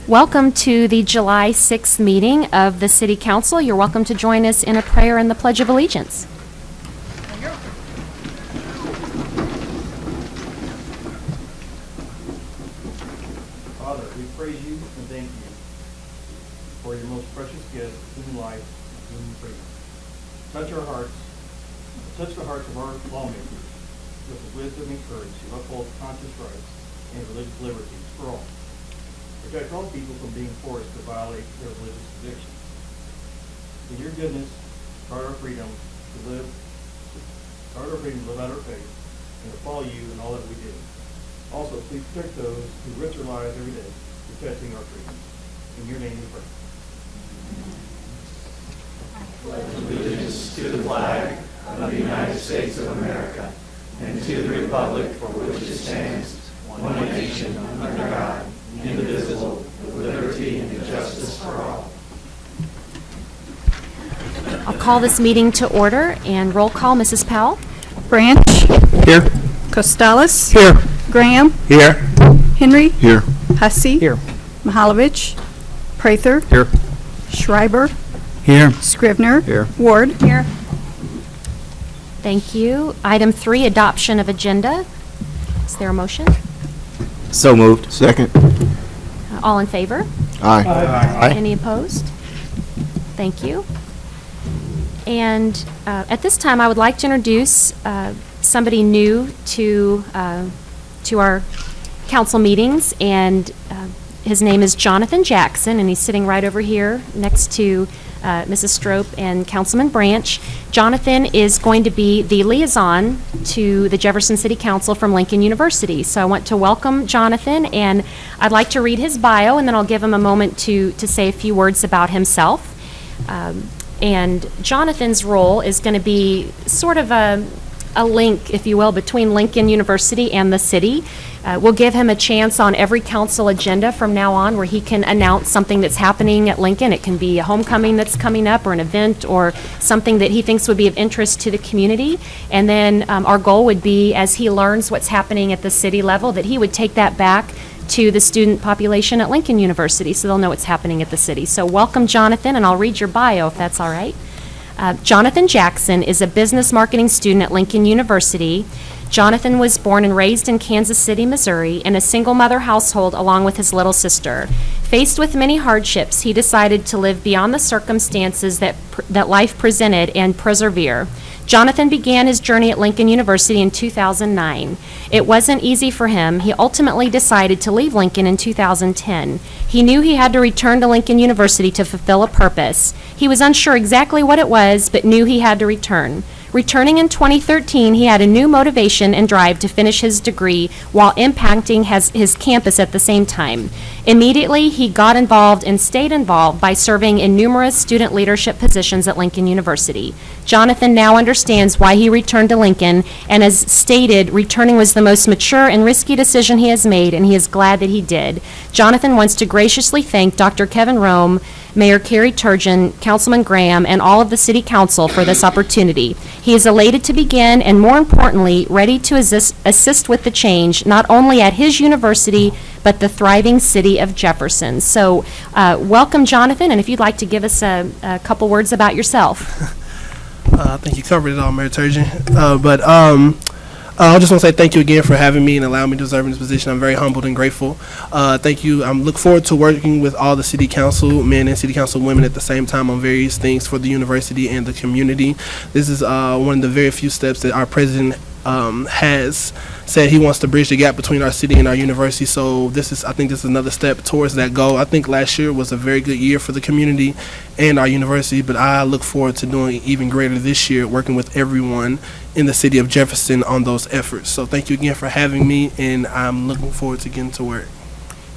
Welcome to the July 6th meeting of the City Council. You're welcome to join us in a prayer and the Pledge of Allegiance. Father, we praise you and thank you for your most precious gift, human life and human freedom. Touch the hearts of our lawmakers with the wisdom and courage to uphold conscious rights and religious liberties for all. Protect all people from being forced to violate their religious convictions. In your goodness, guard our freedom to live out our faith and to follow you in all that we do. Also, please protect those who risk their lives every day protecting our freedom. In your name we pray. Pledge allegiance to the flag of the United States of America and to the republic for which it stands, one nation under God, indivisible, with liberty and justice for all. I'll call this meeting to order and roll call. Mrs. Powell? Branch. Here. Costales. Here. Graham. Here. Henry. Here. Hussey. Here. Mahalovich. Prather. Here. Schreiber. Here. Scrivener. Here. Ward. Here. Thank you. Item 3, adoption of agenda. Is there a motion? So moved. Second. All in favor? Aye. Any opposed? Thank you. And at this time, I would like to introduce somebody new to our council meetings, and his name is Jonathan Jackson, and he's sitting right over here next to Mrs. Strope and Councilman Branch. Jonathan is going to be the liaison to the Jefferson City Council from Lincoln University. So I want to welcome Jonathan, and I'd like to read his bio, and then I'll give him a moment to say a few words about himself. And Jonathan's role is going to be sort of a link, if you will, between Lincoln University and the city. We'll give him a chance on every council agenda from now on where he can announce something that's happening at Lincoln. It can be a homecoming that's coming up or an event or something that he thinks would be of interest to the community. And then our goal would be, as he learns what's happening at the city level, that he would take that back to the student population at Lincoln University so they'll know what's happening at the city. So welcome, Jonathan, and I'll read your bio if that's all right. Jonathan Jackson is a business marketing student at Lincoln University. Jonathan was born and raised in Kansas City, Missouri, in a single-mother household along with his little sister. Faced with many hardships, he decided to live beyond the circumstances that life presented and persevere. Jonathan began his journey at Lincoln University in 2009. It wasn't easy for him. He ultimately decided to leave Lincoln in 2010. He knew he had to return to Lincoln University to fulfill a purpose. He was unsure exactly what it was, but knew he had to return. Returning in 2013, he had a new motivation and drive to finish his degree while impacting his campus at the same time. Immediately, he got involved and stayed involved by serving in numerous student leadership positions at Lincoln University. Jonathan now understands why he returned to Lincoln, and as stated, returning was the most mature and risky decision he has made, and he is glad that he did. Jonathan wants to graciously thank Dr. Kevin Rome, Mayor Carrie Turgeon, Councilman Graham, and all of the City Council for this opportunity. He is elated to begin and, more importantly, ready to assist with the change, not only at his university, but the thriving city of Jefferson. So welcome, Jonathan, and if you'd like to give us a couple words about yourself. I think you covered it all, Mayor Turgeon. I just want to say thank you again for having me and allowing me to serve in this position. I'm very humbled and grateful. Thank you. I look forward to working with all the City Council men and City Council women at the same time on various things for the university and the community. This is one of the very few steps that our president has said he wants to bridge the gap between our city and our university. So I think this is another step towards that goal. I think last year was a very good year for the community and our university, but I look forward to doing even greater this year, working with everyone in the city of Jefferson on those efforts. So thank you again for having me, and I'm looking forward to getting to work.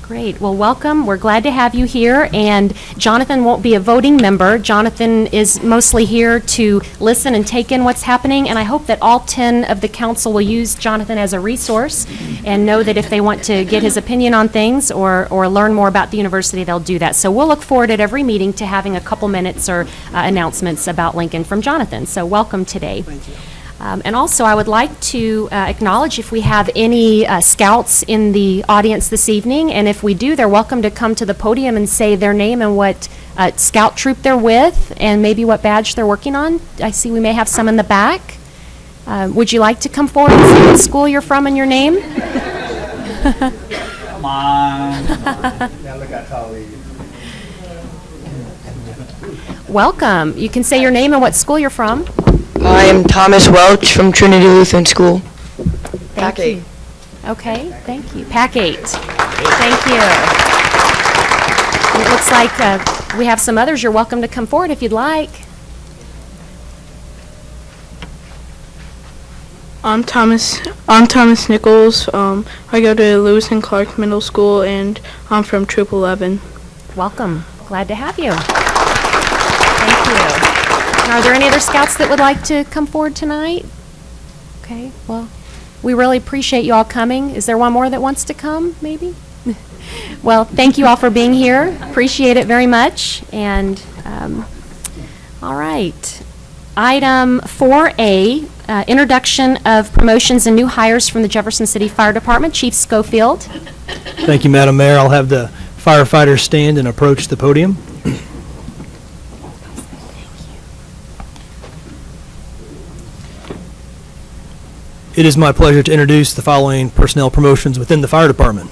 Great. Well, welcome. We're glad to have you here. And Jonathan won't be a voting member. Jonathan is mostly here to listen and take in what's happening. And I hope that all 10 of the council will use Jonathan as a resource and know that if they want to get his opinion on things or learn more about the university, they'll do that. So we'll look forward at every meeting to having a couple minutes or announcements about Lincoln from Jonathan. So welcome today. Thank you. And also, I would like to acknowledge if we have any scouts in the audience this evening, and if we do, they're welcome to come to the podium and say their name and what scout troop they're with, and maybe what badge they're working on. I see we may have some in the back. Would you like to come forward and say what school you're from and your name? Come on. Now look how tall he is. Welcome. You can say your name and what school you're from. I am Thomas Welch from Trinity Lutheran School. Thank you. Okay, thank you. Pack 8. Thank you. It looks like we have some others. You're welcome to come forward if you'd like. I'm Thomas Nichols. I go to Lewis and Clark Middle School, and I'm from Troop 11. Welcome. Glad to have you. Thank you. And are there any other scouts that would like to come forward tonight? Okay, well, we really appreciate you all coming. Is there one more that wants to come, maybe? Well, thank you all for being here. Appreciate it very much. And, all right. Item 4A, introduction of promotions and new hires from the Jefferson City Fire Department. Chief Schofield. Thank you, Madam Mayor. I'll have the firefighters stand and approach the podium. It is my pleasure to introduce the following personnel promotions within the fire department.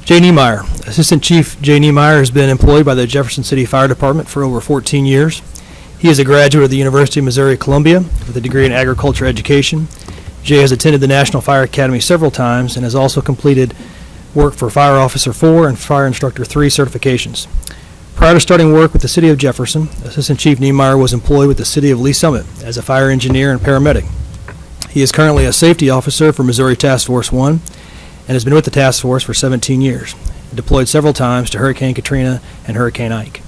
Jay Niemeyer. Assistant Chief Jay Niemeyer has been employed by the Jefferson City Fire Department for over 14 years. He is a graduate of the University of Missouri-Columbia with a degree in agriculture education. Jay has attended the National Fire Academy several times and has also completed work for Fire Officer 4 and Fire Instructor 3 certifications. Prior to starting work with the City of Jefferson, Assistant Chief Niemeyer was employed with the City of Lee Summit as a fire engineer and paramedic. He is currently a safety officer for Missouri Task Force 1 and has been with the task force for 17 years, deployed several times to Hurricane Katrina and Hurricane Ike.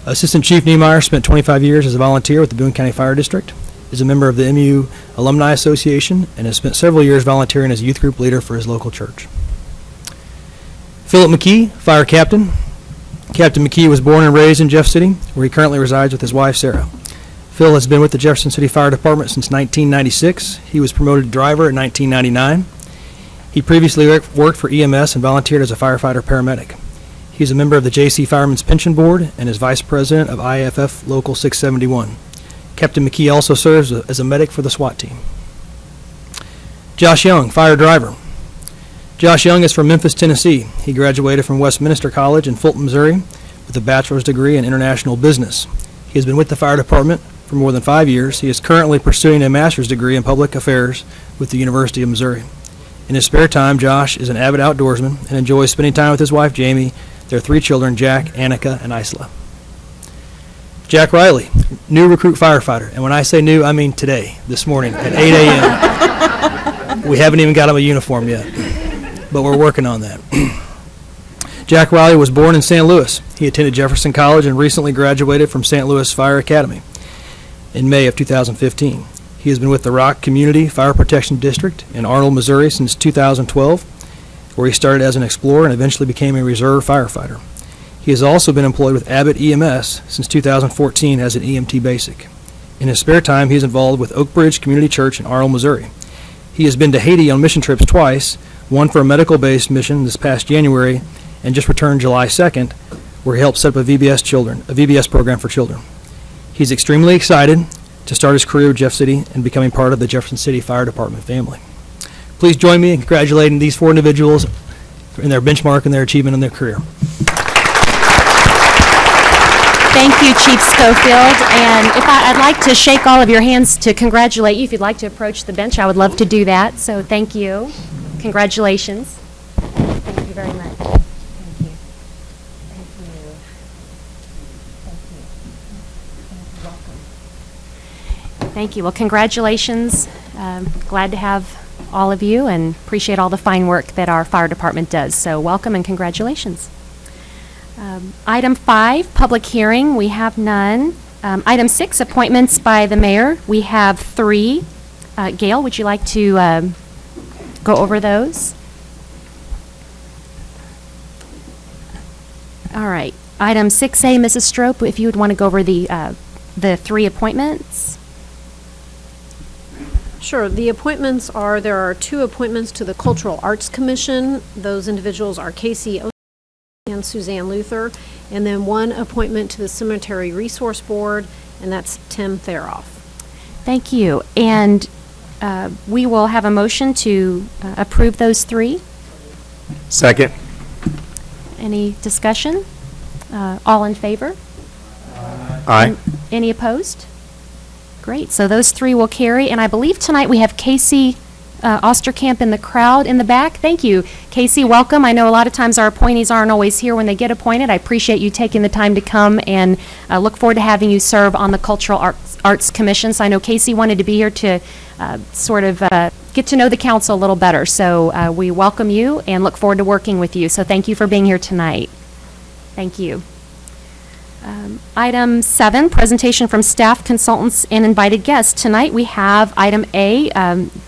Assistant Chief Niemeyer spent 25 years as a volunteer with the Boone County Fire District, is a member of the MU Alumni Association, and has spent several years volunteering as a youth group leader for his local church. Philip McKee, Fire Captain. Captain McKee was born and raised in Jeff City, where he currently resides with his wife, Sarah. Phil has been with the Jefferson City Fire Department since 1996. He was promoted to driver in 1999. He previously worked for EMS and volunteered as a firefighter paramedic. He is a member of the J.C. Firemen's Pension Board and is Vice President of IFF Local 671. Captain McKee also serves as a medic for the SWAT team. Josh Young, Fire Driver. Josh Young is from Memphis, Tennessee. He graduated from Westminster College in Fulton, Missouri with a bachelor's degree in international business. He has been with the fire department for more than 5 years. He is currently pursuing a master's degree in public affairs with the University of Missouri. In his spare time, Josh is an avid outdoorsman and enjoys spending time with his wife, Jamie, their 3 children, Jack, Annika, and Isla. Jack Riley, new recruit firefighter. And when I say new, I mean today, this morning at 8 a.m. We haven't even got him a uniform yet, but we're working on that. Jack Riley was born in St. Louis. He attended Jefferson College and recently graduated from St. Louis Fire Academy in May of 2015. He has been with the Rock Community Fire Protection District in Arnold, Missouri since 2012, where he started as an explorer and eventually became a reserve firefighter. He has also been employed with Abbott EMS since 2014 as an EMT basic. In his spare time, he is involved with Oak Bridge Community Church in Arnold, Missouri. He has been to Haiti on mission trips twice, one for a medical-based mission this past January, and just returned July 2nd, where he helped set up a VBS program for children. He's extremely excited to start his career with Jeff City and becoming part of the Jefferson City Fire Department family. Please join me in congratulating these 4 individuals in their benchmark and their achievement in their career. Thank you, Chief Schofield. And if I'd like to shake all of your hands to congratulate you. If you'd like to approach the bench, I would love to do that. So thank you. Congratulations. Thank you very much. Thank you. Thank you. Thank you. Welcome. Thank you. Well, congratulations. Glad to have all of you and appreciate all the fine work that our fire department does. So welcome and congratulations. Item 5, public hearing, we have none. Item 6, appointments by the mayor, we have 3. Gail, would you like to go over those? All right. Item 6A, Mrs. Strope, if you would want to go over the 3 appointments. Sure. The appointments are, there are 2 appointments to the Cultural Arts Commission. Those individuals are Casey and Suzanne Luther. And then 1 appointment to the Cemetery Resource Board, and that's Tim Theroff. Thank you. And we will have a motion to approve those 3. Second. Any discussion? All in favor? Aye. Any opposed? Great, so those 3 will carry, and I believe tonight we have Casey Osterkamp in the crowd in the back. Thank you. Casey, welcome. I know a lot of times our appointees aren't always here when they get appointed. I appreciate you taking the time to come, and look forward to having you serve on the Cultural Arts Commission. So I know Casey wanted to be here to sort of get to know the council a little better. So we welcome you and look forward to working with you. So thank you for being here tonight. Thank you. Item 7, presentation from staff, consultants, and invited guests. Tonight we have item A.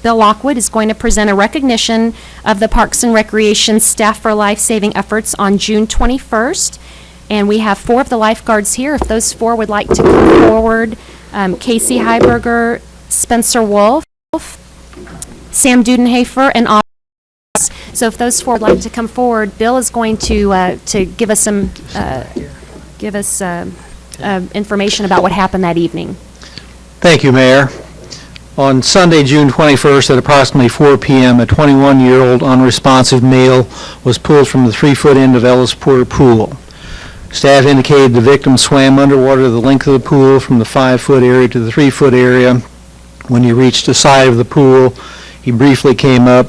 Bill Lockwood is going to present a recognition of the Parks and Recreation Staff for Life-Saving Efforts on June 21st. And we have 4 of the lifeguards here. If those 4 would like to come forward, Casey Heiberger, Spencer Wolf, Sam Dudenhafer, and Oz. So if those 4 would like to come forward, Bill is going to give us some information about what happened that evening. Thank you, Mayor. On Sunday, June 21st at approximately 4 p.m., a 21-year-old unresponsive male was pulled from the 3-foot end of Ellis Porter Pool. Staff indicated the victim swam underwater the length of the pool from the 5-foot area to the 3-foot area. When he reached the side of the pool, he briefly came up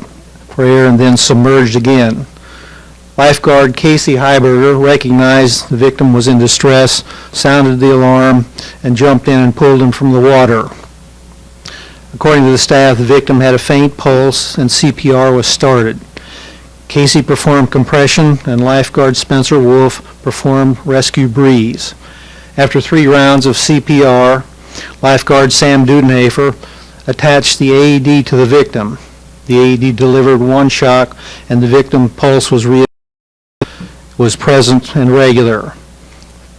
for air and then submerged again. Lifeguard Casey Heiberger recognized the victim was in distress, sounded the alarm, and jumped in and pulled him from the water. According to the staff, the victim had a faint pulse and CPR was started. Casey performed compression and lifeguard Spencer Wolf performed rescue breeze. After 3 rounds of CPR, lifeguard Sam Dudenhafer attached the AED to the victim. The AED delivered 1 shock and the victim's pulse was present and regular.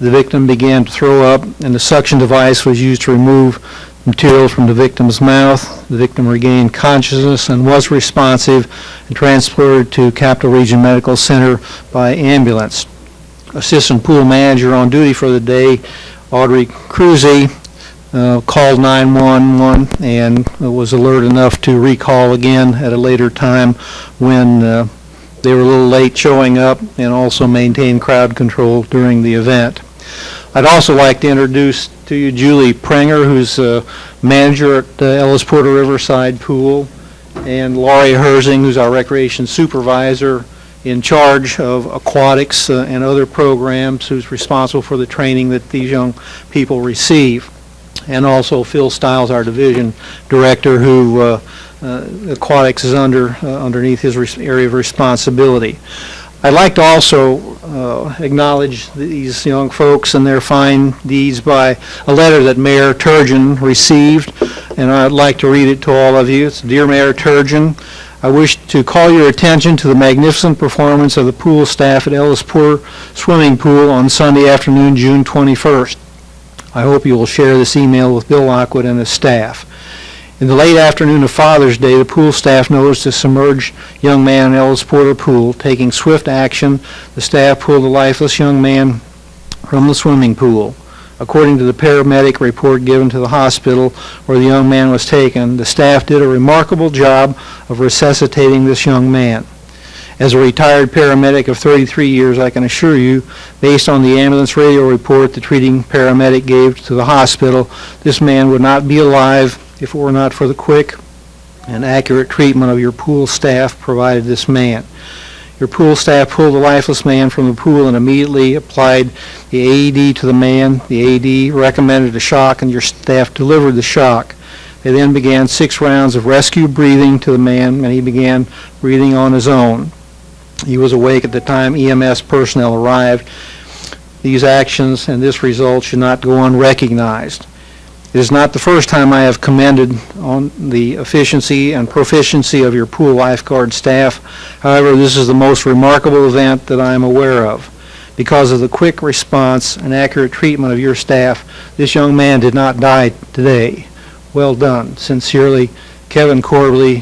The victim began to throw up and the suction device was used to remove material from the victim's mouth. The victim regained consciousness and was responsive and transported to Capital Region Medical Center by ambulance. Assistant pool manager on duty for the day, Audrey Cruzy, called 911 and was alert enough to recall again at a later time when they were a little late showing up and also maintain crowd control during the event. I'd also like to introduce to you Julie Prenger, who's manager at the Ellis Porter Riverside Pool, and Laurie Herzing, who's our recreation supervisor in charge of aquatics and other programs, who's responsible for the training that these young people receive. And also Phil Stiles, our division director, who aquatics is underneath his area of responsibility. I'd like to also acknowledge these young folks and their fine deeds by a letter that Mayor Turgeon received, and I'd like to read it to all of you. It's, Dear Mayor Turgeon, I wish to call your attention to the magnificent performance of the pool staff at Ellis Porter Swimming Pool on Sunday afternoon, June 21st. I hope you will share this email with Bill Lockwood and his staff. In the late afternoon of Father's Day, the pool staff noticed a submerged young man in Ellis Porter Pool. Taking swift action, the staff pulled the lifeless young man from the swimming pool. According to the paramedic report given to the hospital where the young man was taken, the staff did a remarkable job of resuscitating this young man. As a retired paramedic of 33 years, I can assure you, based on the ambulance radio report the treating paramedic gave to the hospital, this man would not be alive if it were not for the quick and accurate treatment of your pool staff provided this man. Your pool staff pulled the lifeless man from the pool and immediately applied the AED to the man. The AED recommended a shock and your staff delivered the shock. They then began 6 rounds of rescue breathing to the man and he began breathing on his own. He was awake at the time EMS personnel arrived. These actions and this result should not go unrecognized. It is not the first time I have commended on the efficiency and proficiency of your pool lifeguard staff. However, this is the most remarkable event that I am aware of. Because of the quick response and accurate treatment of your staff, this young man did not die today. Well done. Sincerely, Kevin Corley,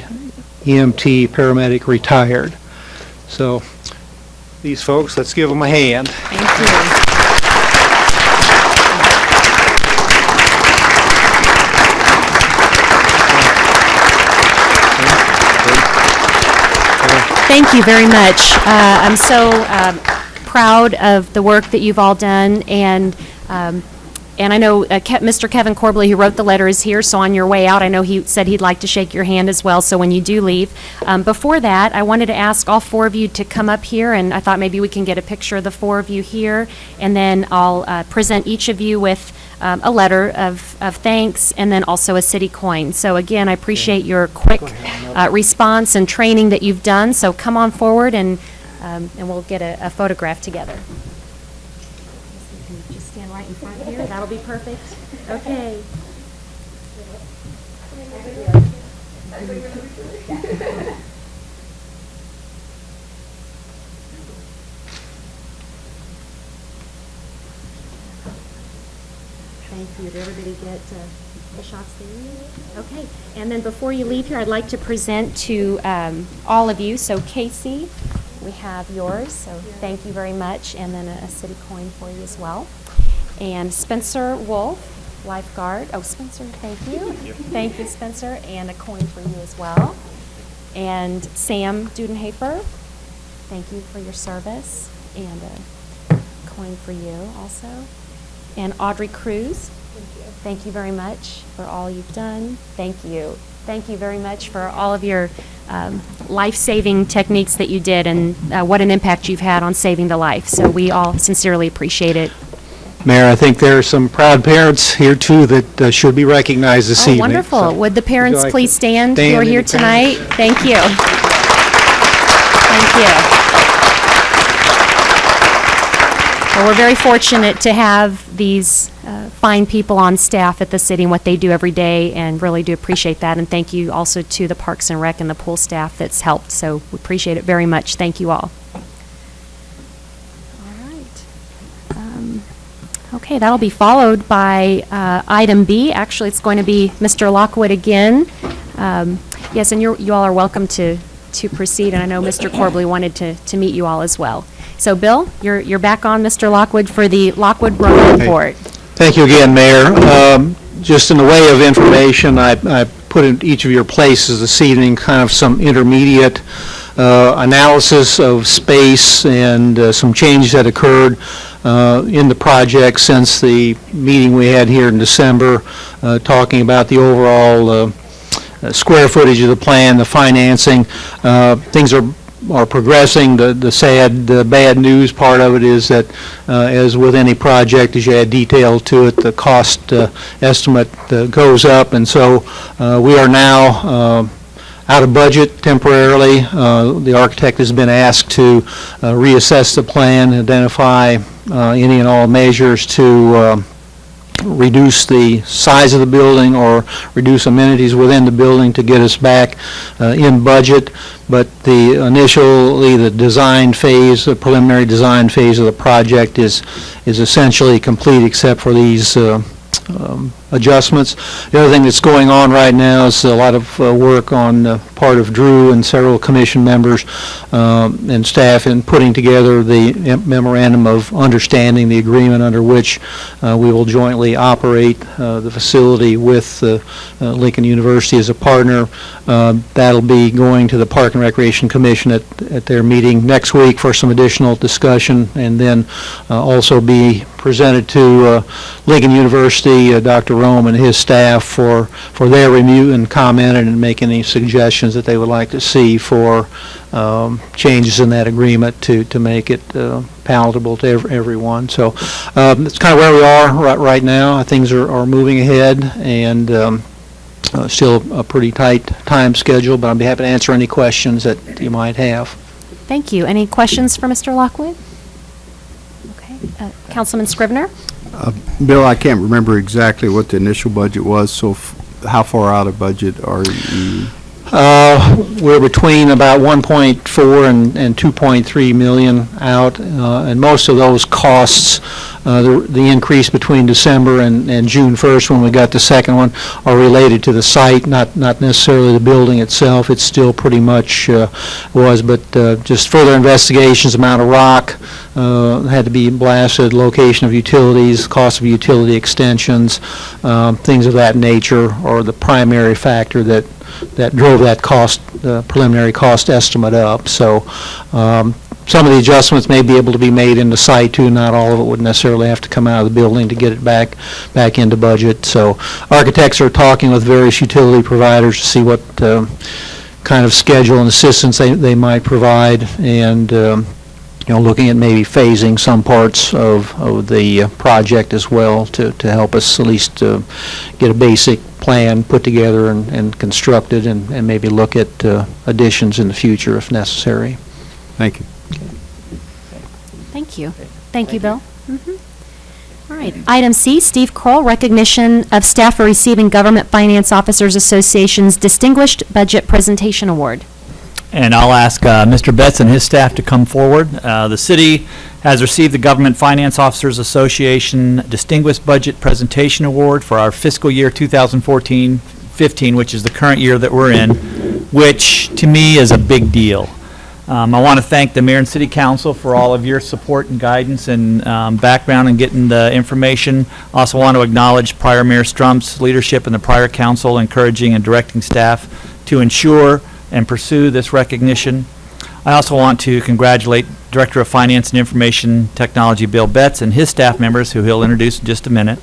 EMT paramedic, retired. So these folks, let's give them a hand. Thank you. Thank you very much. I'm so proud of the work that you've all done, and I know Mr. Kevin Corbley, who wrote the letter, is here, so on your way out, I know he said he'd like to shake your hand as well, so when you do leave. Before that, I wanted to ask all four of you to come up here, and I thought maybe we can get a picture of the four of you here, and then I'll present each of you with a letter of thanks, and then also a city coin. So again, I appreciate your quick response and training that you've done, so come on forward, and we'll get a photograph together. Just stand right in front here. That'll be perfect. Okay. Thank you. Did everybody get the shots they need? Okay. And then before you leave here, I'd like to present to all of you. So Casey, we have yours. So thank you very much. And then a city coin for you as well. And Spencer Wolf, lifeguard. Oh, Spencer, thank you. Thank you, Spencer. And a coin for you as well. And Sam Dudenhafer, thank you for your service. And a coin for you also. And Audrey Cruz, thank you very much for all you've done. Thank you. Thank you very much for all of your life-saving techniques that you did, and what an impact you've had on saving the life. So we all sincerely appreciate it. Mayor, I think there are some proud parents here too that should be recognized this evening. Wonderful. So, Would the parents like please to stand who stand are here independently? tonight? Thank you. Thank you. Well, we're very fortunate to have these fine people on staff at the city and what they do every day, and really do appreciate that. And thank you also to the Parks and Rec and the pool staff that's helped. So we appreciate it very much. Thank you all. All right. Okay, that'll be followed by item B. Actually, it's going to be Mr. Lockwood again. Yes, and you all are welcome to proceed. And I know Mr. Corbley wanted to meet you all as well. So, Bill, you're back on, Mr. Lockwood, for the Lockwood Road Report. Thank you again, Mayor. Just in the way of information, I put in each of your places this evening kind of some intermediate analysis of space and some changes that occurred in the project since the meeting we had here in December, talking about the overall square footage of the plan, the financing. Things are progressing. The bad news part of it is that, as with any project, as you add detail to it, the cost estimate goes up, and so we are now out of budget temporarily. The architect has been asked to reassess the plan, identify any and all measures to reduce the size of the building or reduce amenities within the building to get us back in budget. But initially the design phase, the preliminary design phase of the project is essentially complete except for these adjustments. The other thing that's going on right now is a lot of work on the part of Drew and several commission members and staff in putting together the memorandum of understanding, the agreement under which we will jointly operate the facility with Lincoln University as a partner. That'll be going to the Park and Recreation Commission at their meeting next week for some additional discussion, and then also be presented to Lincoln University, Dr. Rome and his staff for their review and comment and make any suggestions that they would like to see for changes in that agreement to make it palatable to everyone. So that's kind of where we are right now. Things are moving ahead, and still a pretty tight time schedule, but I'd be happy to answer any questions that you might have. Thank you. Any questions for Mr. Lockwood? Okay. Councilman Scrivener? Bill, I can't remember exactly what the initial budget was, so how far out of budget are you? We're between about 1.4 and 2.3 million out, and most of those costs the increase between December and June 1st, when we got the second one, are related to the site, not necessarily the building itself. It's still pretty much was, but just further investigations, amount of rock had to be blasted, location of utilities, cost of utility extensions, things of that nature are the primary factor that drove that cost, preliminary cost estimate up. So some of the adjustments may be able to be made in the site too. Not all of it would necessarily have to come out of the building to get it back into budget. So architects are talking with various utility providers to see what kind of schedule and assistance they might provide, and looking at maybe phasing some parts of the project as well to help us at least get a basic plan put together and constructed, and maybe look at additions in the future if necessary. Thank you. Thank you. Thank you, Bill. All right. Item C, Steve Kroll, recognition of staff for receiving Government Finance Officers Association's Distinguished Budget Presentation Award. And I'll ask Mr. Betts and his staff to come forward. The city has received the Government Finance Officers Association Distinguished Budget Presentation Award for our fiscal year 2014-15, which is the current year that we're in, which to me is a big deal. I want to thank the Mayor and City Council for all of your support and guidance and background in getting the information. Also want to acknowledge prior Mayor Strump's leadership and the prior council encouraging and directing staff to ensure and pursue this recognition. I also want to congratulate Director of Finance and Information Technology Bill Betts and his staff members, who he'll introduce in just a minute,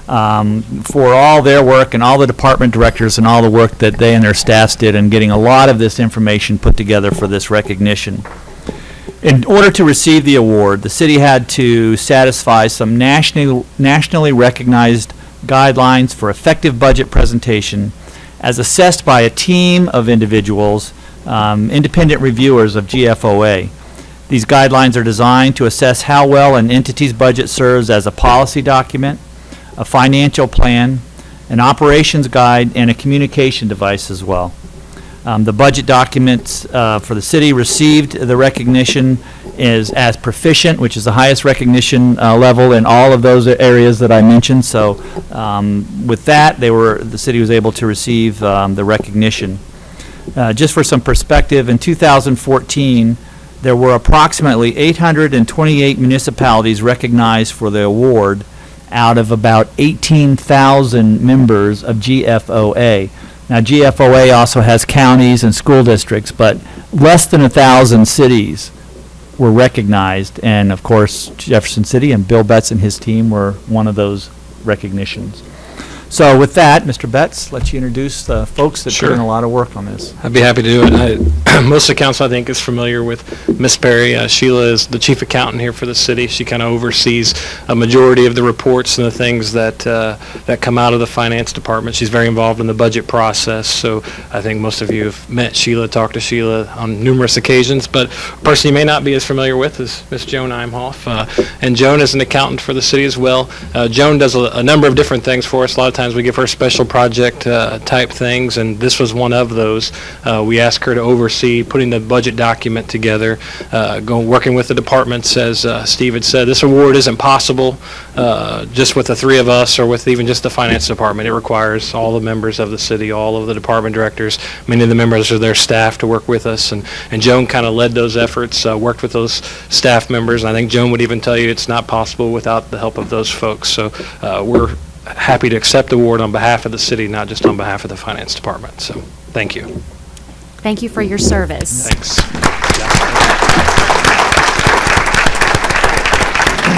for all their work, and all the department directors and all the work that they and their staffs did in getting a lot of this information put together for this recognition. In order to receive the award, the city had to satisfy some nationally recognized guidelines for effective budget presentation as assessed by a team of individuals, independent reviewers of GFOA. These guidelines are designed to assess how well an entity's budget serves as a policy document, a financial plan, an operations guide, and a communication device as well. The budget documents for the city received the recognition as proficient, which is the highest recognition level in all of those areas that I mentioned. So with that, the city was able to receive the recognition. Just for some perspective, in 2014, there were approximately 828 municipalities recognized for the award out of about 18,000 members of GFOA. Now, GFOA also has counties and school districts, but less than 1,000 cities were recognized, and of course, Jefferson City and Bill Betts and his team were one of those recognitions. So with that, Mr. Betts, let you introduce the folks that put in a lot of work on this. I'd be happy to do it. Most of the council, I think, is familiar with Miss Berry. Sheila is the chief accountant here for the city. She kind of oversees a majority of the reports and the things that that come out of the finance department. She's very involved in the budget process, so I think most of you have met Sheila, talked to Sheila on numerous occasions, but a person you may not be as familiar with is Miss Joan Imhoff. And Joan is an accountant for the city as well. Joan does a number of different things for us. A lot of times we give her special project type things, and this was one of those. We asked her to oversee putting the budget document together, working with the departments. As Steve had said, this award isn't possible just with the three of us or with even just the finance department. It requires all the members of the city, all of the department directors, many of the members of their staff to work with us, and Joan kind of led those efforts, worked with those staff members, and I think Joan would even tell you it's not possible without the help of those folks. So we're happy to accept the award on behalf of the city, not just on behalf of the finance department. So thank you. Thank you for your service. Thanks.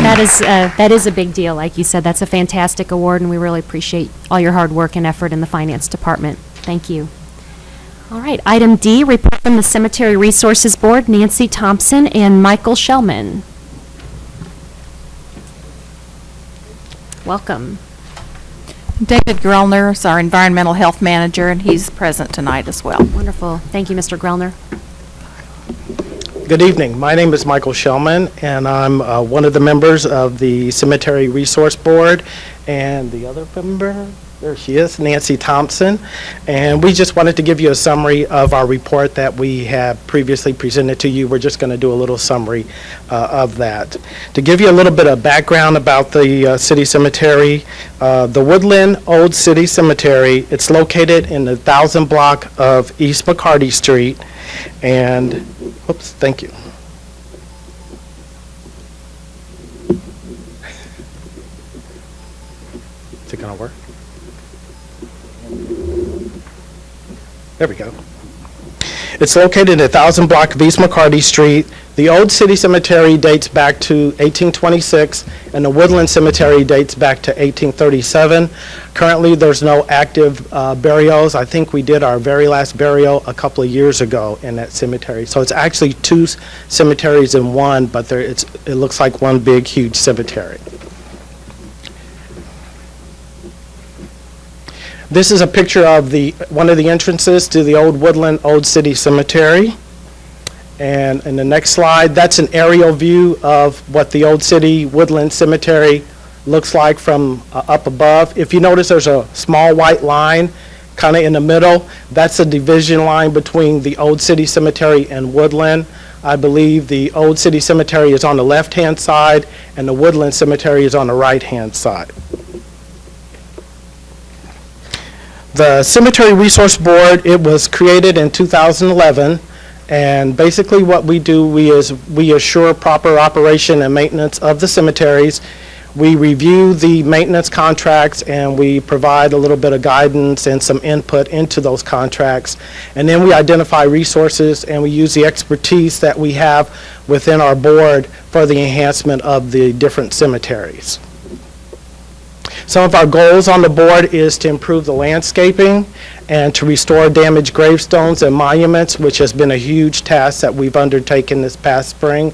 That is a big deal. Like you said, that's a fantastic award, and we really appreciate all your hard work and effort in the finance department. Thank you. All right, item D, report from the Cemetery Resources Board, Nancy Thompson and Michael Shellman. Welcome. David Grellner is our Environmental Health Manager, and he's present tonight as well. Wonderful. Thank you, Mr. Grellner. Good evening. My name is Michael Shellman, and I'm one of the members of the Cemetery Resource Board. And the other member, There she is, Nancy Thompson. And we just wanted to give you a summary of our report that we have previously presented to you. We're just going to do a little summary of that. To give you a little bit of background about the city cemetery, the Woodland Old City Cemetery, it's located in the 1000 block of East McCarty Street. And, oops, thank you. Is it going to work? There we go. It's located in 1000 block of East McCarty Street. The Old City Cemetery dates back to 1826, and the Woodland Cemetery dates back to 1837. Currently, there's no active burials. I think we did our very last burial a couple of years ago in that cemetery. So it's actually two cemeteries in one, but it looks like one big, huge cemetery. This is a picture of one of the entrances to the old Woodland Old City Cemetery. And in the next slide, that's an aerial view of what the Old City Woodland Cemetery looks like from up above. If you notice, there's a small white line kind of in the middle. That's a division line between the Old City Cemetery and Woodland. I believe the Old City Cemetery is on the left-hand side, and the Woodland Cemetery is on the right-hand side. The Cemetery Resource Board, it was created in 2011, and basically what we do, we assure proper operation and maintenance of the cemeteries. We review the maintenance contracts, and we provide a little bit of guidance and some input into those contracts. And then we identify resources, and we use the expertise that we have within our board for the enhancement of the different cemeteries. Some of our goals on the board is to improve the landscaping and to restore damaged gravestones and monuments, which has been a huge task that we've undertaken this past spring.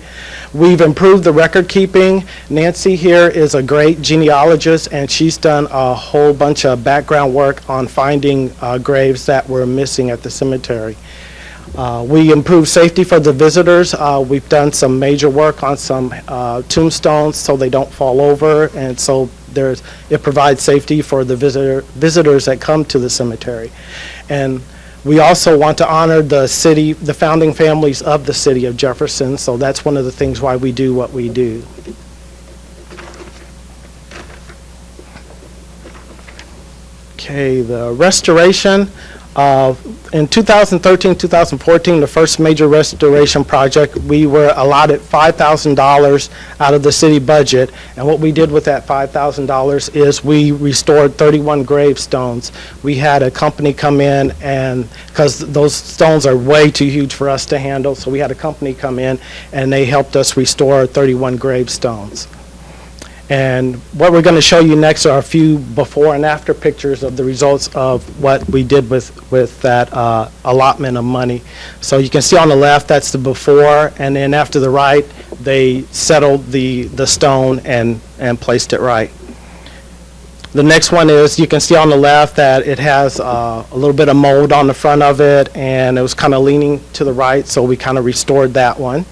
We've improved the record keeping. Nancy here is a great genealogist, and she's done a whole bunch of background work on finding graves that were missing at the cemetery. We improved safety for the visitors. We've done some major work on some tombstones so they don't fall over, and so it provides safety for the visitors that come to the cemetery. And we also want to honor the founding families of the city of Jefferson, so that's one of the things why we do what we do. Okay, the restoration. In 2013-2014, the first major restoration project, we were allotted $5,000 out of the city budget, and what we did with that $5,000 is we restored 31 gravestones. We had a company come in, and because those stones are way too huge for us to handle, so we had a company come in and they helped us restore 31 gravestones. And what we're going to show you next are a few before and after pictures of the results of what we did with that allotment of money. So you can see on the left, that's the before, and then after the right, they settled the stone and placed it right. The next one is, you can see on the left that it has a little bit of mold on the front of it, and it was kind of leaning to the right, so we kind of restored that one.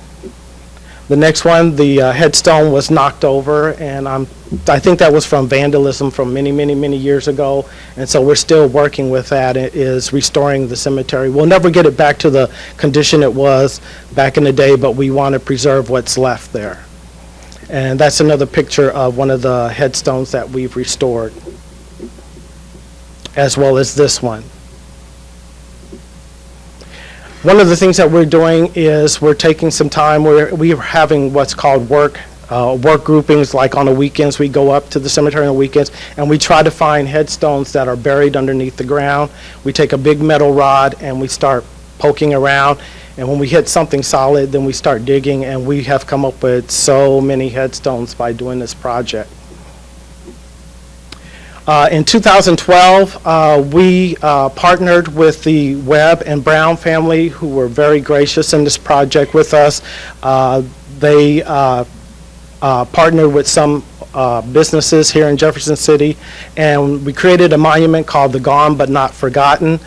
The next one, the headstone was knocked over, and I think that was from vandalism from many, many, many years ago, and so we're still working with that. It is restoring the cemetery. We'll never get it back to the condition it was back in the day, but we want to preserve what's left there. And that's another picture of one of the headstones that we've restored, as well as this one. One of the things that we're doing is we're taking some time, we're having what's called work groupings, like on the weekends. We go up to the cemetery on the weekends, and we try to find headstones that are buried underneath the ground. We take a big metal rod and we start poking around, and when we hit something solid, then we start digging, and we have come up with so many headstones by doing this project. In 2012, we partnered with the Webb and Brown family, who were very gracious in this project with us. They partnered with some businesses here in Jefferson City, and we created a monument called the Gone But Not Forgotten.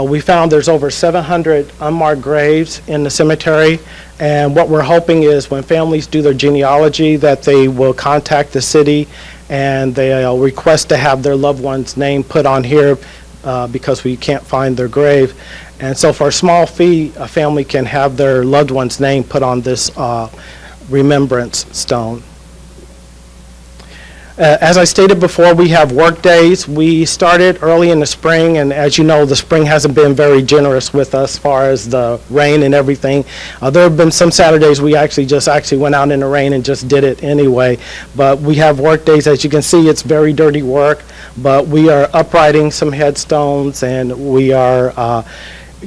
We found there's over 700 unmarked graves in the cemetery, and what we're hoping is when families do their genealogy that they will contact the city and they request to have their loved one's name put on here because we can't find their grave. And so for a small fee, a family can have their loved one's name put on this remembrance stone. As I stated before, we have work days. We started early in the spring, and as you know, the spring hasn't been very generous with us as far as the rain and everything. There have been some Saturdays we actually went out in the rain and just did it anyway. But we have work days. As you can see, it's very dirty work, but we are uprighting some headstones, and we are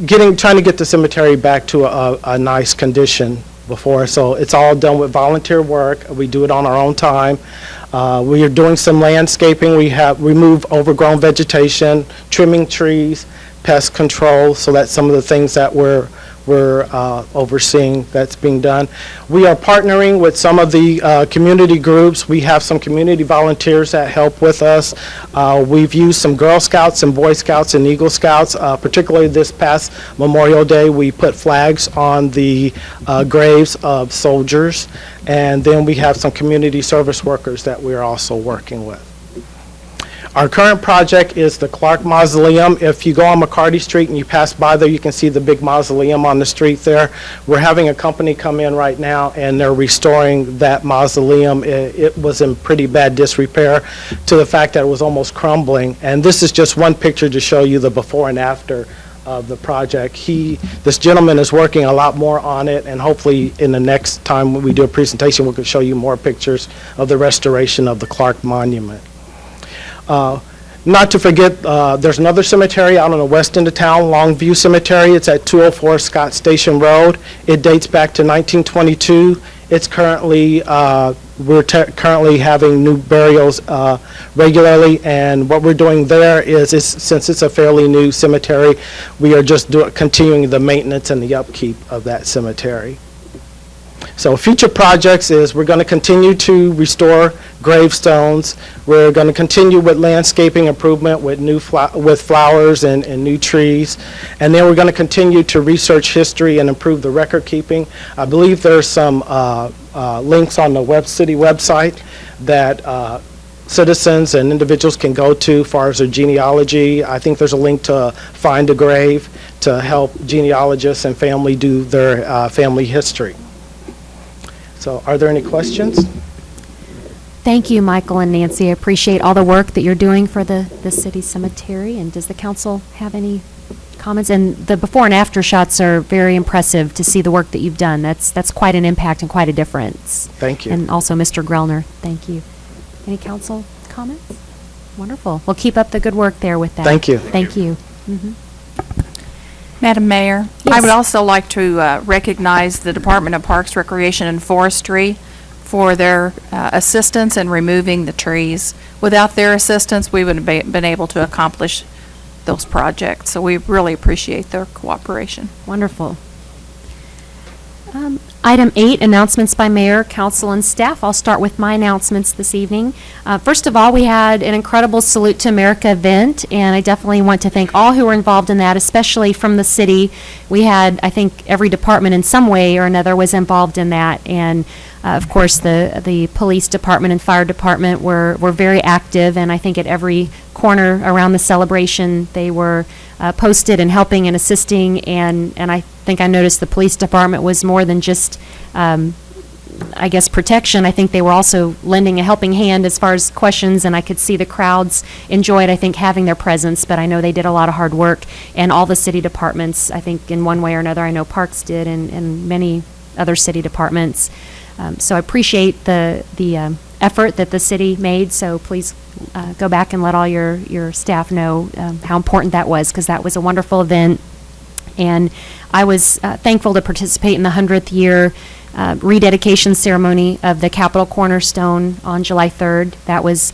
trying to get the cemetery back to a nice condition before. So it's all done with volunteer work. We do it on our own time. We are doing some landscaping. We have removed overgrown vegetation, trimming trees, pest control. So that's some of the things that we're overseeing that's being done. We are partnering with some of the community groups. We have some community volunteers that help with us. We've used some Girl Scouts and Boy Scouts and Eagle Scouts. Particularly this past Memorial Day, we put flags on the graves of soldiers. And then we have some community service workers that we're also working with. Our current project is the Clark Mausoleum. If you go on McCarty Street and you pass by there, you can see the big mausoleum on the street there. We're having a company come in right now, and they're restoring that mausoleum. It was in pretty bad disrepair to the fact that it was almost crumbling. And this is just one picture to show you the before and after of the project. This gentleman is working a lot more on it, and hopefully in the next time when we do a presentation, we can show you more pictures of the restoration of the Clark Monument. Not to forget, there's another cemetery out on the west end of town, Longview Cemetery. It's at 204 Scott Station Road. It dates back to 1922. It's currently, we're currently having new burials regularly, and what we're doing there is since it's a fairly new cemetery, we are just continuing the maintenance and the upkeep of that cemetery. So future projects is we're going to continue to restore gravestones. We're going to continue with landscaping improvement with with flowers and new trees. And then we're going to continue to research history and improve the record keeping. I believe there's some links on the city website that citizens and individuals can go to as far as their genealogy. I think there's a link to Find a Grave to help genealogists and family do their family history. So are there any questions? Thank you, Michael and Nancy. I appreciate all the work that you're doing for the city cemetery. And does the council have any comments? And the before and after shots are very impressive to see the work that you've done. That's quite an impact and quite a difference. Thank you. And also Mr. Grellner, thank you. Any council comments? Wonderful. Well, keep up the good work there with that. Thank you. Thank you. Mhm. Madam Mayor, Yes. I would also like to recognize the Department of Parks, Recreation, and Forestry for their assistance in removing the trees. Without their assistance, we wouldn't have been able to accomplish those projects, so we really appreciate their cooperation. Wonderful. Item 8, announcements by mayor, council, and staff. I'll start with my announcements this evening. First of all, we had an incredible Salute to America event, and I definitely want to thank all who were involved in that, especially from the city. We had, I think, every department in some way or another was involved in that, and of course, the police department and fire department were very active, and I think at every corner around the celebration, they were posted and helping and assisting, and I think I noticed the police department was more than just, I guess, protection. I think they were also lending a helping hand as far as questions, and I could see the crowds enjoyed, I think, having their presence, but I know they did a lot of hard work, and all the city departments, I think, in one way or another, I know Parks did, and many other city departments. So I appreciate the effort that the city made, so please go back and let all your staff know how important that was, because that was a wonderful event. And I was thankful to participate in the 100th year rededication ceremony of the Capitol Cornerstone on July 3rd. That was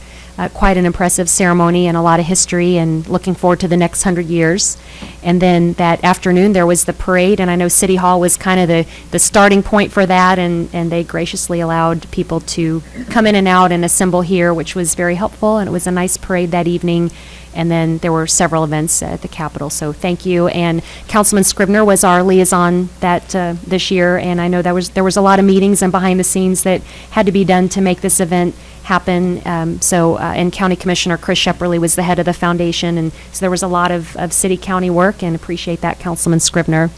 quite an impressive ceremony and a lot of history, and looking forward to the next 100 years. And then that afternoon there was the parade, and I know City Hall was kind of the starting point for that, and they graciously allowed people to come in and out and assemble here, which was very helpful, and it was a nice parade that evening. And then there were several events at the Capitol, so thank you. And Councilman Scribner was our liaison this year, and I know there was a lot of meetings and behind the scenes that had to be done to make this event happen. And County Commissioner Chris Shepperly was the head of the foundation, and so there was a lot of city-county work, and appreciate that, Councilman Scribner.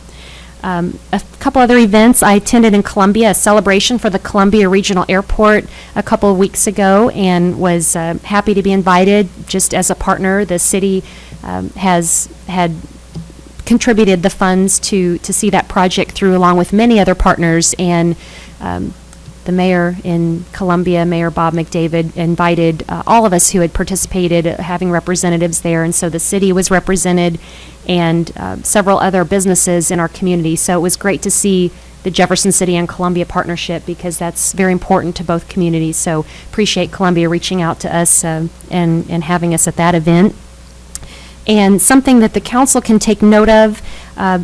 A couple other events. I attended in Columbia a celebration for the Columbia Regional Airport a couple of weeks ago, and was happy to be invited just as a partner. The city had contributed the funds to see that project through, along with many other partners, and the mayor in Columbia, Mayor Bob McDavid, invited all of us who had participated, having representatives there, and so the city was represented, and several other businesses in our community. So it was great to see the Jefferson City and Columbia partnership, because that's very important to both communities. So appreciate Columbia reaching out to us and having us at that event. And something that the council can take note of,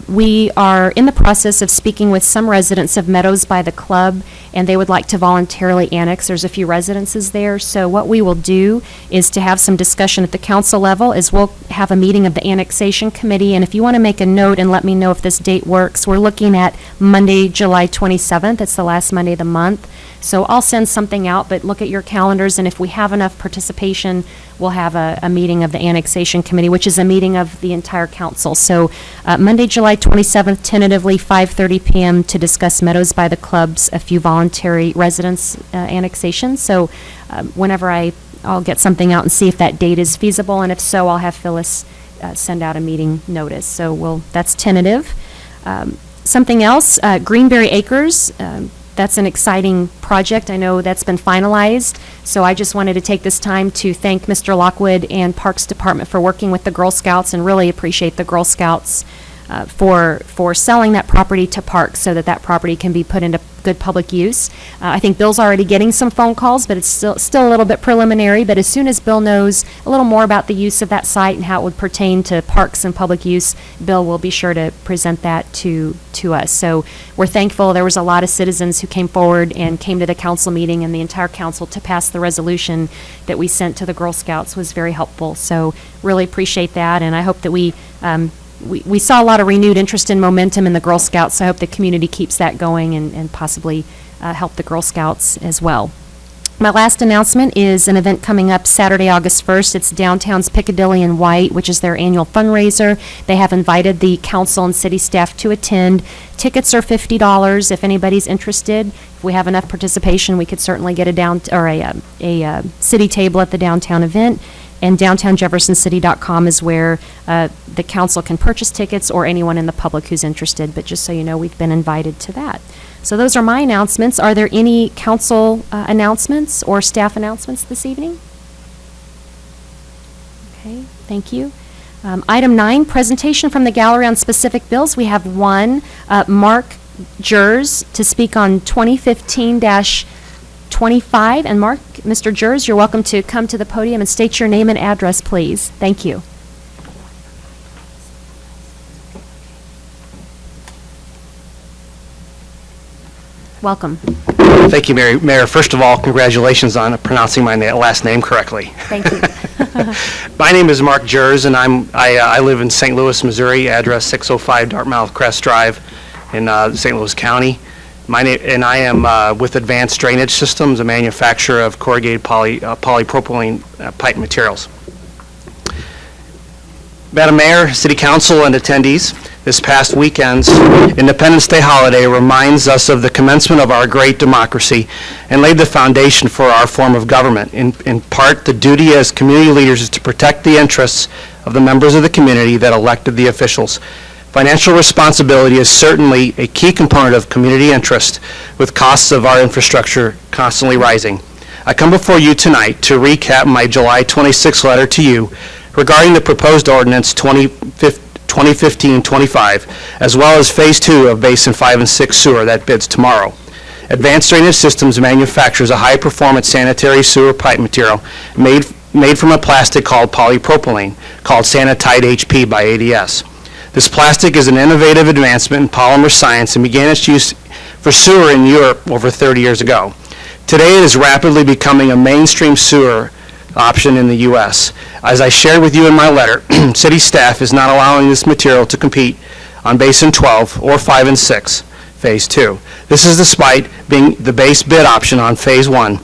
we are in the process of speaking with some residents of Meadows by the Club, and they would like to voluntarily annex. There's a few residences there. So what we will do is to have some discussion at the council level, is we'll have a meeting of the annexation committee. And if you want to make a note and let me know if this date works, we're looking at Monday, July 27th. It's the last Monday of the month. So I'll send something out, but look at your calendars, and if we have enough participation, we'll have a meeting of the annexation committee, which is a meeting of the entire council. So Monday, July 27th, tentatively 5:30 p.m. to discuss Meadows by the Club's a few voluntary residence annexations. So whenever I'll get something out and see if that date is feasible, and if so, I'll have Phyllis send out a meeting notice. So that's tentative. Something else, Greenberry Acres. That's an exciting project. I know that's been finalized. So I just wanted to take this time to thank Mr. Lockwood and Parks Department for working with the Girl Scouts, and really appreciate the Girl Scouts for selling that property to Parks so that property can be put into good public use. I think Bill's already getting some phone calls, but it's still a little bit preliminary. But as soon as Bill knows a little more about the use of that site and how it would pertain to parks and public use, Bill will be sure to present that to us. So we're thankful. There was a lot of citizens who came forward and came to the council meeting, and the entire council to pass the resolution that we sent to the Girl Scouts was very helpful. So really appreciate that, and I hope that we saw a lot of renewed interest and momentum in the Girl Scouts, so I hope the community keeps that going and possibly help the Girl Scouts as well. My last announcement is an event coming up Saturday, August 1st. It's Downtown's Piccadilly and White, which is their annual fundraiser. They have invited the council and city staff to attend. Tickets are $50 if anybody's interested. If we have enough participation, we could certainly get a city table at the downtown event. And downtownjeffersoncity.com is where the council can purchase tickets, or anyone in the public who's interested. But just so you know, we've been invited to that. So those are my announcements. Are there any council announcements or staff announcements this evening? Okay, thank you. Item 9, presentation from the gallery on specific bills. We have one, Mark Jers, to speak on 2015-25. And Mark, Mr. Jers, you're welcome to come to the podium and state your name and address, please. Thank you. Welcome. Thank you, Mayor. First of all, congratulations on pronouncing my last name correctly. Thank you. My name is Mark Jers, and I live in St. Louis, Missouri, address 605 Dartmouth Crest Drive in St. Louis County. I am with Advanced Drainage Systems, a manufacturer of corrugated polypropylene pipe materials. Madam Mayor, City Council, and attendees, this past weekend's Independence Day holiday reminds us of the commencement of our great democracy and laid the foundation for our form of government. In part, the duty as community leaders is to protect the interests of the members of the community that elected the officials. Financial responsibility is certainly a key component of community interest, with costs of our infrastructure constantly rising. I come before you tonight to recap my July 26th letter to you regarding the proposed ordinance 2015-25, as well as Phase 2 of Basin 5 and 6 sewer that bids tomorrow. Advanced Drainage Systems manufactures a high-performance sanitary sewer pipe material made from a plastic called polypropylene, called Sanitite HP by ADS. This plastic is an innovative advancement in polymer science and began its use for sewer in Europe over 30 years ago. Today, it is rapidly becoming a mainstream sewer option in the U.S. As I shared with you in my letter, city staff is not allowing this material to compete on Basin 12 or 5 and 6, Phase 2. This is despite being the base bid option on Phase 1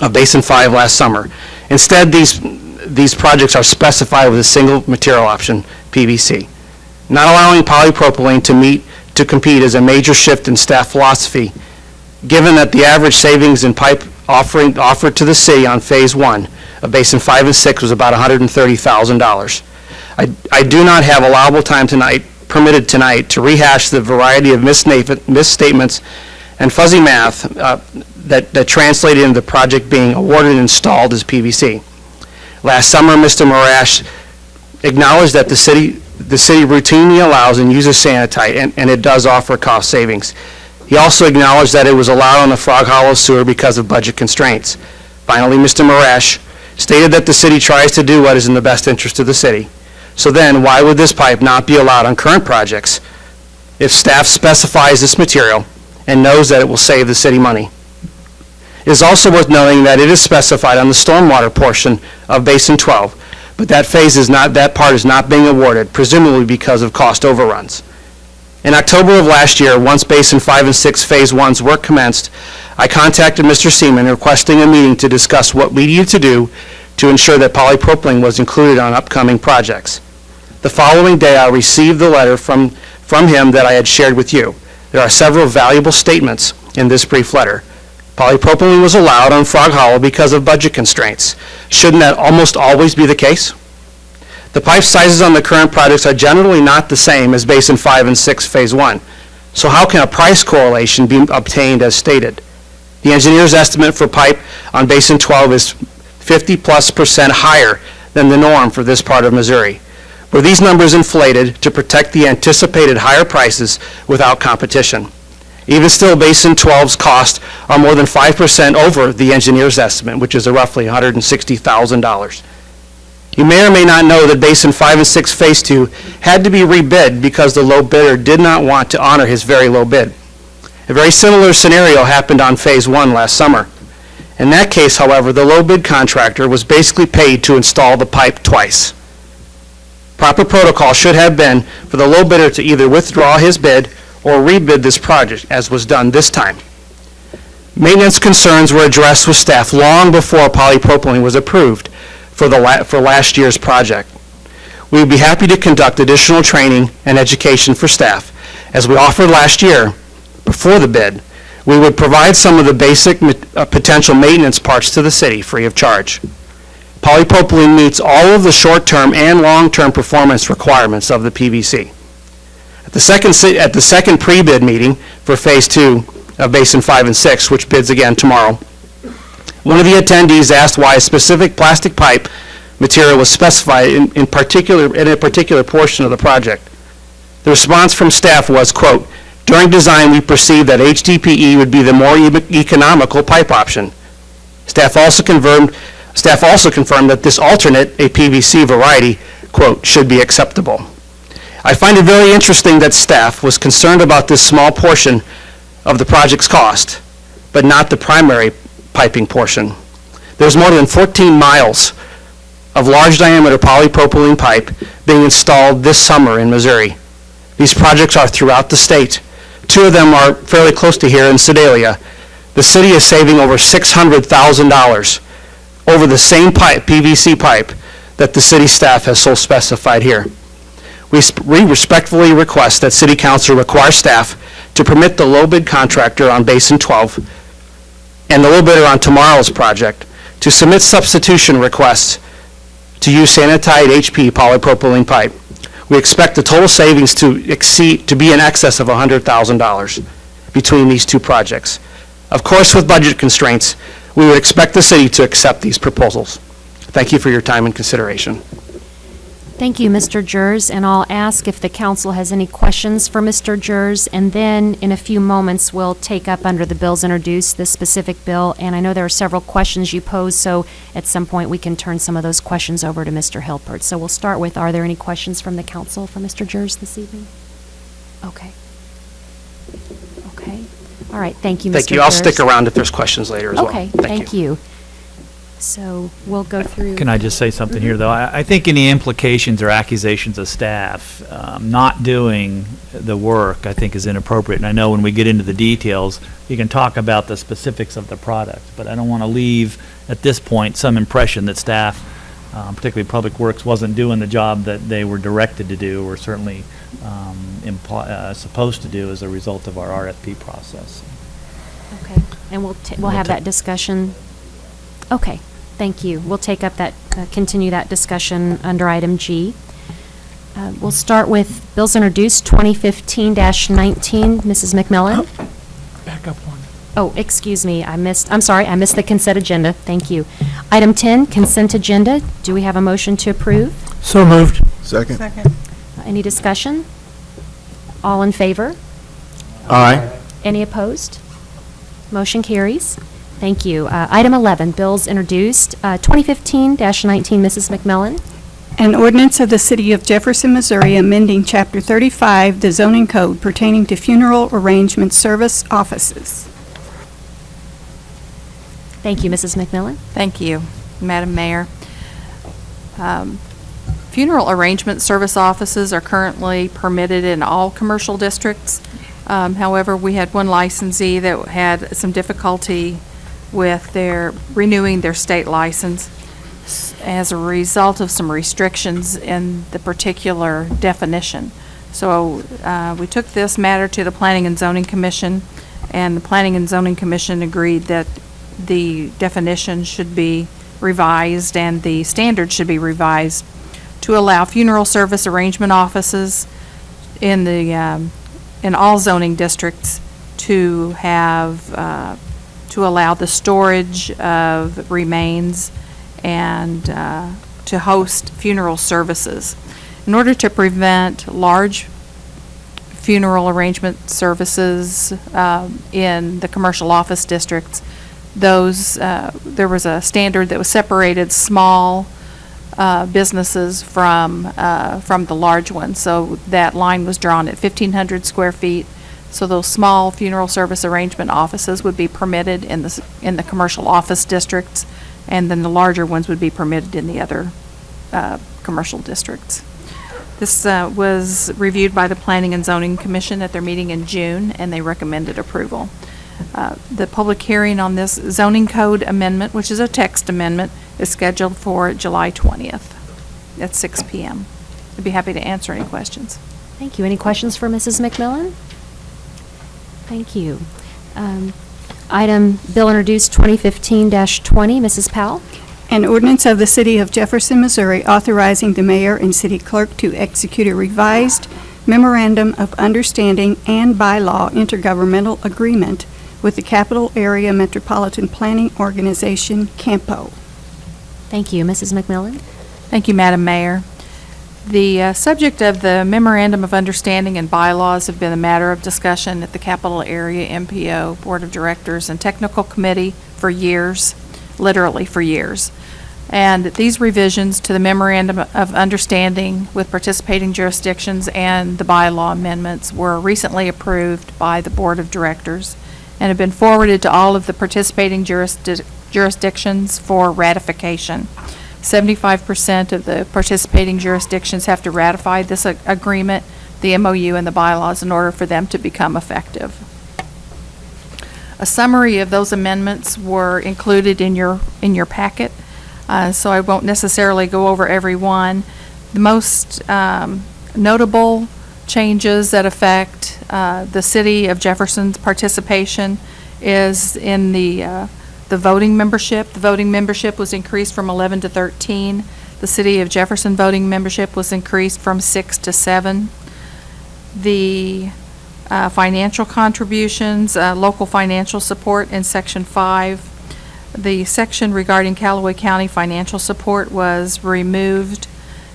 of Basin 5 last summer. Instead, these projects are specified with a single material option, PVC. Not allowing polypropylene to compete is a major shift in staff philosophy, given that the average savings in pipe offered to the city on Phase 1 of Basin 5 and 6 was about $130,000. I do not have allowable time permitted tonight to rehash the variety of misstatements and fuzzy math that translated into the project being awarded and installed as PVC. Last summer, Mr. Morash acknowledged that the city routinely allows and uses Sanitite, and it does offer cost savings. He also acknowledged that it was allowed on the Frog Hollow sewer because of budget constraints. Finally, Mr. Morash stated that the city tries to do what is in the best interest of the city. So then, why would this pipe not be allowed on current projects if staff specifies this material and knows that it will save the city money? It is also worth noting that it is specified on the stormwater portion of Basin 12, but that part is not being awarded, presumably because of cost overruns. In October of last year, once Basin 5 and 6 Phase 1's work commenced, I contacted Mr. Seaman requesting a meeting to discuss what we needed to do to ensure that polypropylene was included on upcoming projects. The following day, I received the letter from him that I had shared with you. There are several valuable statements in this brief letter. Polypropylene was allowed on Frog Hollow because of budget constraints. Shouldn't that almost always be the case? The pipe sizes on the current projects are generally not the same as Basin 5 and 6 Phase 1. So how can a price correlation be obtained as stated? The engineer's estimate for pipe on Basin 12 is 50+% higher than the norm for this part of Missouri. Were these numbers inflated to protect the anticipated higher prices without competition? Even still, Basin 12's costs are more than 5% over the engineer's estimate, which is roughly $160,000. You may or may not know that Basin 5 and 6 Phase 2 had to be rebid because the low bidder did not want to honor his very low bid. A very similar scenario happened on Phase 1 last summer. In that case, however, the low bid contractor was basically paid to install the pipe twice. Proper protocol should have been for the low bidder to either withdraw his bid or rebid this project, as was done this time. Maintenance concerns were addressed with staff long before polypropylene was approved for last year's project. We would be happy to conduct additional training and education for staff. As we offered last year, before the bid, we would provide some of the basic potential maintenance parts to the city free of charge. Polypropylene meets all of the short-term and long-term performance requirements of the PVC. At the second pre-bid meeting for Phase 2 of Basin 5 and 6, which bids again tomorrow, one of the attendees asked why a specific plastic pipe material was specified in a particular portion of the project. The response from staff was, quote, "During design, we perceived that HDPE would be the more economical pipe option. Staff also confirmed that this alternate, a PVC variety, quote, should be acceptable." I find it very interesting that staff was concerned about this small portion of the project's cost, but not the primary piping portion. There's more than 14 miles of large diameter polypropylene pipe being installed this summer in Missouri. These projects are throughout the state. Two of them are fairly close to here in Sedalia. The city is saving over $600,000 over the same pipe, PVC pipe, that the city staff has so specified here. We respectfully request that City Council require staff to permit the low bid contractor on Basin 12 and the low bidder on tomorrow's project to submit substitution requests to use Sanitite HP polypropylene pipe. We expect the total savings to be in excess of $100,000 between these two projects. Of course, with budget constraints, we would expect the city to accept these proposals. Thank you for your time and consideration. Thank you, Mr. Jers, and I'll ask if the council has any questions for Mr. Jers, and then in a few moments, we'll take up under the bills introduced this specific bill, and I know there are several questions you posed, so at some point, we can turn some of those questions over to Mr. Hilpert. So we'll start with, are there any questions from the council for Mr. Jers this evening? Okay. Okay. All right, thank you, Mr. Jers. Thank you. I'll stick around if there's questions later as well. Okay, thank you. So we'll go through. Can I just say something here, though? I think any implications or accusations of staff not doing the work, I think, is inappropriate. And I know when we get into the details, you can talk about the specifics of the product, but I don't want to leave, at this point, some impression that staff, particularly Public Works, wasn't doing the job that they were directed to do, or certainly supposed to do as a result of our RFP process. Okay, and we'll have that discussion. Okay, thank you. We'll take up that, continue that discussion under item G. We'll start with bills introduced 2015-19. Mrs. McMillan? Back up one. Oh, excuse me, I'm sorry, I missed the consent agenda. Thank you. Item 10, consent agenda. Do we have a motion to approve? So moved. Second. Any discussion? All in favor? Aye. Any opposed? Motion carries. Thank you. Item 11, bills introduced, 2015-19, Mrs. McMillan. An ordinance of the City of Jefferson, Missouri, amending Chapter 35, the zoning code pertaining to funeral arrangement service offices. Thank you, Mrs. McMillan. Thank you, Madam Mayor. Funeral arrangement service offices are currently permitted in all commercial districts. However, we had one licensee that had some difficulty with renewing their state license as a result of some restrictions in the particular definition. So we took this matter to the Planning and Zoning Commission, and the Planning and Zoning Commission agreed that the definition should be revised and the standards should be revised to allow funeral service arrangement offices in all zoning districts to have to allow the storage of remains and to host funeral services. In order to prevent large funeral arrangement services in the commercial office districts, there was a standard that was separated small businesses from the large ones. So that line was drawn at 1,500 square feet. So those small funeral service arrangement offices would be permitted in the commercial office districts, and then the larger ones would be permitted in the other commercial districts. This was reviewed by the Planning and Zoning Commission at their meeting in June, and they recommended approval. The public hearing on this zoning code amendment, which is a text amendment, is scheduled for July 20th at 6 p.m. I'd be happy to answer any questions. Thank you. Any questions for Mrs. McMillan? Thank you. Item bill introduced 2015-20, Mrs. Powell. An ordinance of the City of Jefferson, Missouri, authorizing the mayor and city clerk to execute a revised memorandum of understanding and bylaw intergovernmental agreement with the Capital Area Metropolitan Planning Organization, CAMPO. Thank you. Mrs. McMillan? Thank you, Madam Mayor. The subject of the Memorandum of Understanding and bylaws have been a matter of discussion at the Capital Area MPO Board of Directors and Technical Committee for years, literally for years. And these revisions to the Memorandum of Understanding with participating jurisdictions and the bylaw amendments were recently approved by the Board of Directors and have been forwarded to all of the participating jurisdictions for ratification. 75% of the participating jurisdictions have to ratify this agreement, the MOU, and the bylaws in order for them to become effective. A summary of those amendments were included in your packet, so I won't necessarily go over every one. The most notable changes that affect the City of Jefferson's participation is in the voting membership. The voting membership was increased from 11 to 13. The City of Jefferson voting membership was increased from 6 to 7. The financial contributions, local financial support in Section 5. The section regarding Callaway County financial support was removed,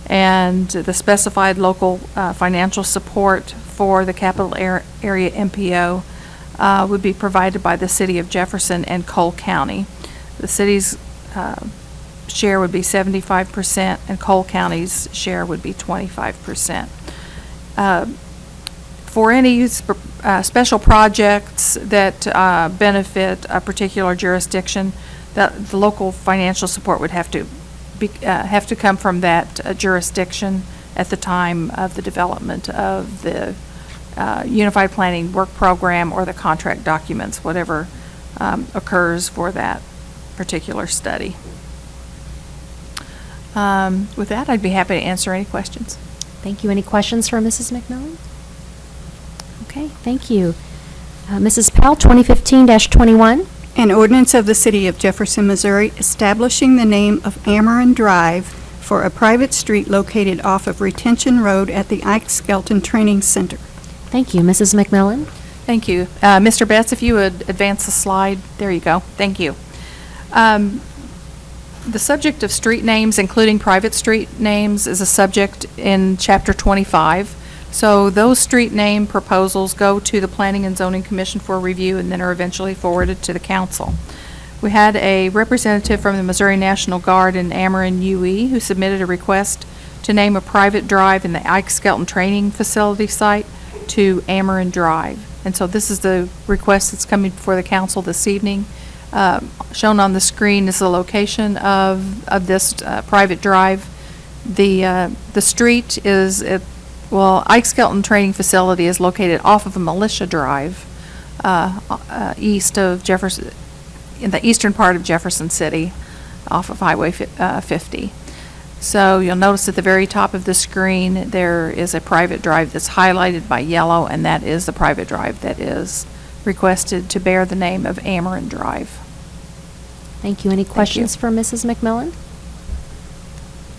and the specified local financial support for the Capital Area MPO would be provided by the City of Jefferson and Cole County. The city's share would be 75%, and Cole County's share would be 25%. For any special projects that benefit a particular jurisdiction, the local financial support would have to come from that jurisdiction at the time of the development of the Unified Planning Work Program or the contract documents, whatever occurs for that particular study. With that, I'd be happy to answer any questions. Thank you. Any questions for Mrs. McMillan? Okay, thank you. Mrs. Powell, 2015-21. An ordinance of the City of Jefferson, Missouri, establishing the name of Amarin Drive for a private street located off of Retention Road at the Ike Skelton Training Center. Thank you. Mrs. McMillan? Thank you. Mr. Betts, if you would advance the slide. There you go. Thank you. The subject of street names, including private street names, is a subject in Chapter 25. So those street name proposals go to the Planning and Zoning Commission for review and then are eventually forwarded to the council. We had a representative from the Missouri National Guard in Amarin, UE, who submitted a request to name a private drive in the Ike Skelton Training Facility site to Amarin Drive. And so this is the request that's coming before the council this evening. Shown on the screen is the location of this private drive. The street is Ike Skelton Training Facility is located off of a Militia Drive, east of Jefferson, in the eastern part of Jefferson City, off of Highway 50. So you'll notice at the very top of the screen there is a private drive that's highlighted by yellow, and that is the private drive that is requested to bear the name of Amarin Drive. Thank you. Any questions for Mrs. McMillan?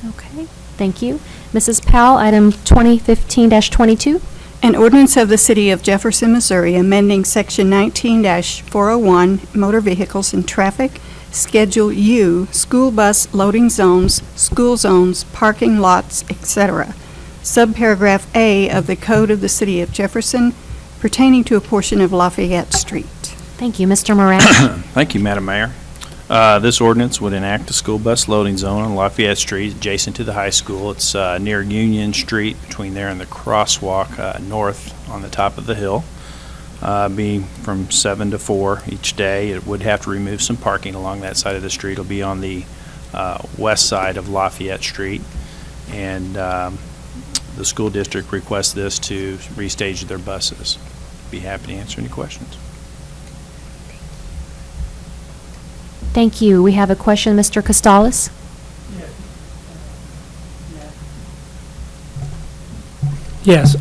Okay, thank you. Mrs. Powell, item 2015-22. An ordinance of the City of Jefferson, Missouri, amending Section 19-401, Motor Vehicles and Traffic, Schedule U, School Bus Loading Zones, School Zones, Parking Lots, etc., subparagraph A of the Code of the City of Jefferson pertaining to a portion of Lafayette Street. Thank you. Mr. Moran? Thank you, Madam Mayor. This ordinance would enact a school bus loading zone on Lafayette Street adjacent to the high school. It's near Union Street, between there and the crosswalk north on the top of the hill. Be from 7 to 4 each day. It would have to remove some parking along that side of the street. It'll be on the west side of Lafayette Street. And the school district requests this to restage their buses. Be happy to answer any questions. Thank you. We have a question, Mr. Costales. Yes.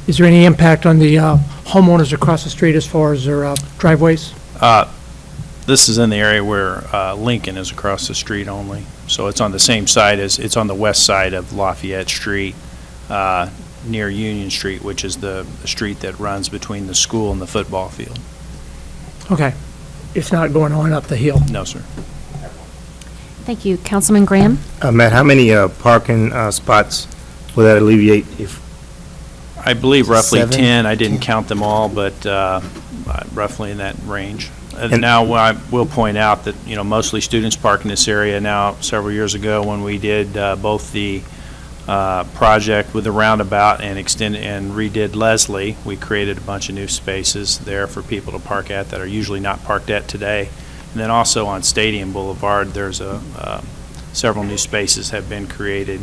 Is there any impact on the homeowners across the street as far as their driveways? This is in the area where Lincoln is across the street only. So it's on the same side as, it's on the west side of Lafayette Street, near Union Street, which is the street that runs between the school and the football field. Okay. It's not going on up the hill? No, sir. Thank you. Councilman Graham? Matt, how many parking spots will that alleviate if? I believe roughly 7? 10. I didn't count them all, but roughly in that range. And now I will point out that, you know, mostly students park in this area now. Several years ago when we did both the project with the roundabout and redid Leslie, we created a bunch of new spaces there for people to park at that are usually not parked at today. And then also on Stadium Boulevard, there's several new spaces have been created.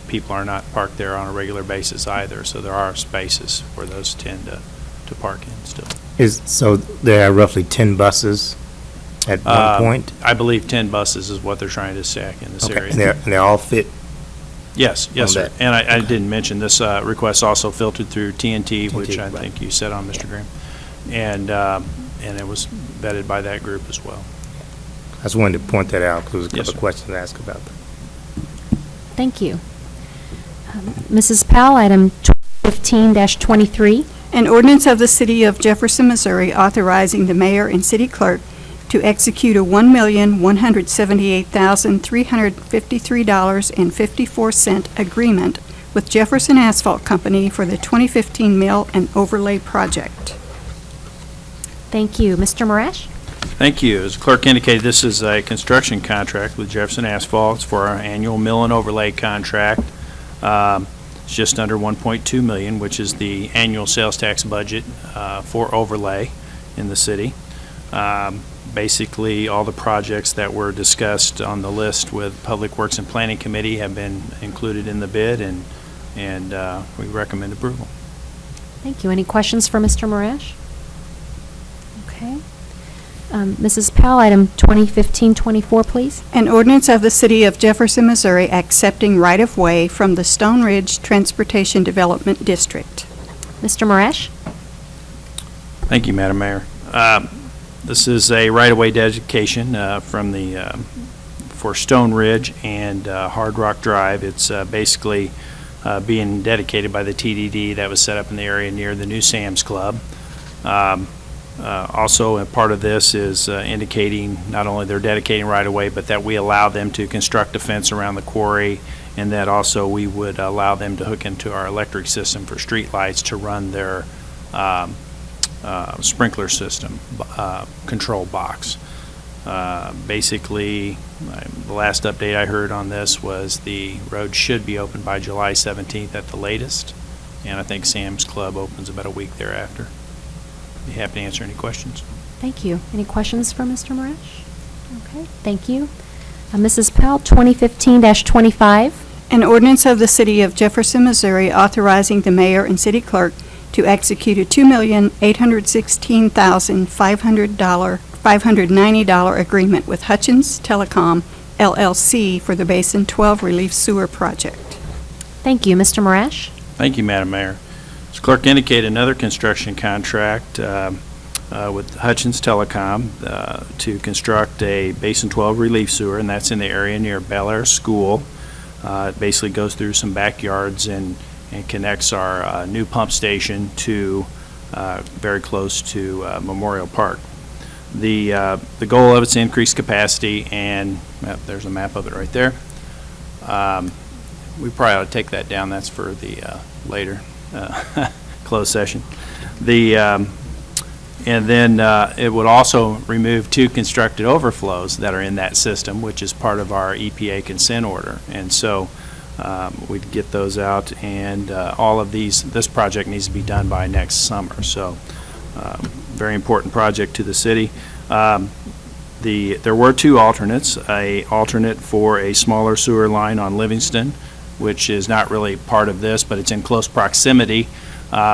People are not parked there on a regular basis either, so there are spaces where those tend to park in still. So there are roughly 10 buses at one point? I believe 10 buses is what they're trying to stack in this area. And they all fit? Yes, yes, sir. that. And I didn't mention, this request also filtered through TNT, which I think you said on, Mr. Graham. And it was vetted by that group as well. I just wanted to point that out because there was a Yes, couple sir. of questions to ask about that. Thank you. Mrs. Powell, item 15-23. An ordinance of the City of Jefferson, Missouri, authorizing the mayor and city clerk to execute a $1,178,353.54 agreement with Jefferson Asphalt Company for the 2015 Mill and Overlay Project. Thank you. Mr. Marash? Thank you. As the clerk indicated, this is a construction contract with Jefferson Asphalt. It's for our annual mill and overlay contract. It's just under $1.2 million, which is the annual sales tax budget for overlay in the city. Basically, all the projects that were discussed on the list with Public Works and Planning Committee have been included in the bid, and we recommend approval. Thank you. Any questions for Mr. Marash? Okay. Mrs. Powell, item 2015-24, please. An ordinance of the City of Jefferson, Missouri accepting right-of-way from the Stone Ridge Transportation Development District. Mr. Marash? Thank you, Madam Mayor. This is a right-of-way dedication from the for Stone Ridge and Hard Rock Drive. It's basically being dedicated by the TDD that was set up in the area near the new Sam's Club. Also, a part of this is indicating not only they're dedicating right-of-way, but that we allow them to construct a fence around the quarry, and that also we would allow them to hook into our electric system for street lights to run their sprinkler system control box. Basically, the last update I heard on this was the road should be open by July 17th at the latest, and I think Sam's Club opens about a week thereafter. Be happy to answer any questions. Thank you. Any questions for Mr. Marash? Okay, thank you. Mrs. Powell, 2015-25. An ordinance of the City of Jefferson, Missouri authorizing the mayor and city clerk to execute a $2,816,590 agreement with Hutchins Telecom, LLC for the Basin 12 Relief Sewer Project. Thank you. Mr. Marash? Thank you, Madam Mayor. As clerk indicated, another construction contract with Hutchins Telecom to construct a Basin 12 relief sewer, and that's in the area near Bel Air School. It basically goes through some backyards and connects our new pump station to very close to Memorial Park. The goal of it's to increase capacity, and there's a map of it right there. We probably ought to take that down. That's for the later closed session. And then it would also remove 2 constructed overflows that are in that system, which is part of our EPA consent order. And so we'd get those out, and all of this project needs to be done by next summer. So very important project to the city. There were 2 alternates, a alternate for a smaller sewer line on Livingston, which is not really part of this, but it's in close proximity.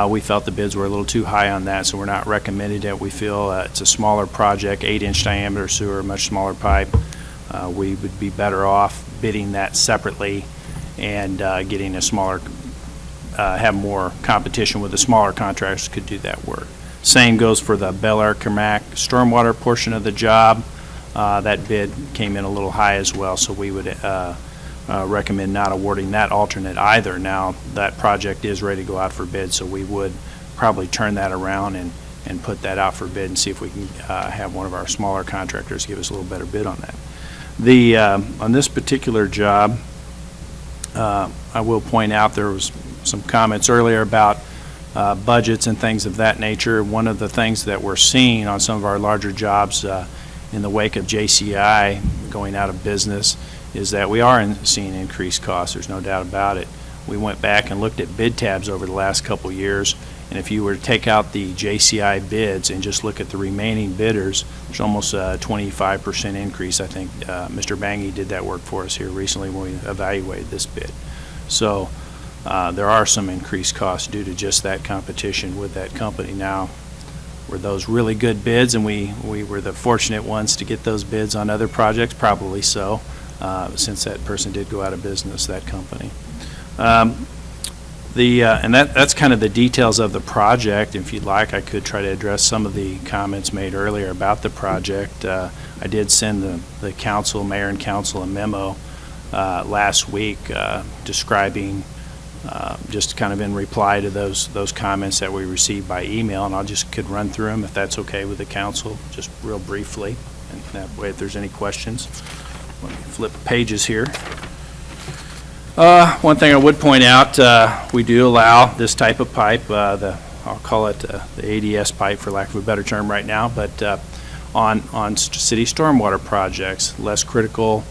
We felt the bids were a little too high on that, so we're not recommending it. We feel it's a smaller project, 8-inch diameter sewer, much smaller pipe. We would be better off bidding that separately and getting a smaller, have more competition with the smaller contractors could do that work. Same goes for the Bel Air Carmack stormwater portion of the job. That bid came in a little high as well, so we would recommend not awarding that alternate either. Now, that project is ready to go out for bid, so we would probably turn that around and put that out for bid and see if we can have one of our smaller contractors give us a little better bid on that. On this particular job, I will point out there was some comments earlier about budgets and things of that nature. One of the things that we're seeing on some of our larger jobs in the wake of JCI going out of business is that we are seeing increased costs. There's no doubt about it. We went back and looked at bid tabs over the last couple years, and if you were to take out the JCI bids and just look at the remaining bidders, there's almost a 25% increase. I think Mr. Bangy did that work for us here recently when we evaluated this bid. So there are some increased costs due to just that competition with that company. Now, were those really good bids and we were the fortunate ones to get those bids on other projects? Probably so. Since that person did go out of business, that company. And that's kind of the details of the project. If you'd like, I could try to address some of the comments made earlier about the project. I did send the council, mayor and council, a memo last week describing, just kind of in reply to those comments that we received by email, and I just could run through them if that's okay with the council, just real briefly, and that way if there's any questions. Let me flip pages here. One thing I would point out, we do allow this type of pipe, I'll call it the ADS pipe for lack of a better term right now, but on city stormwater projects, less critical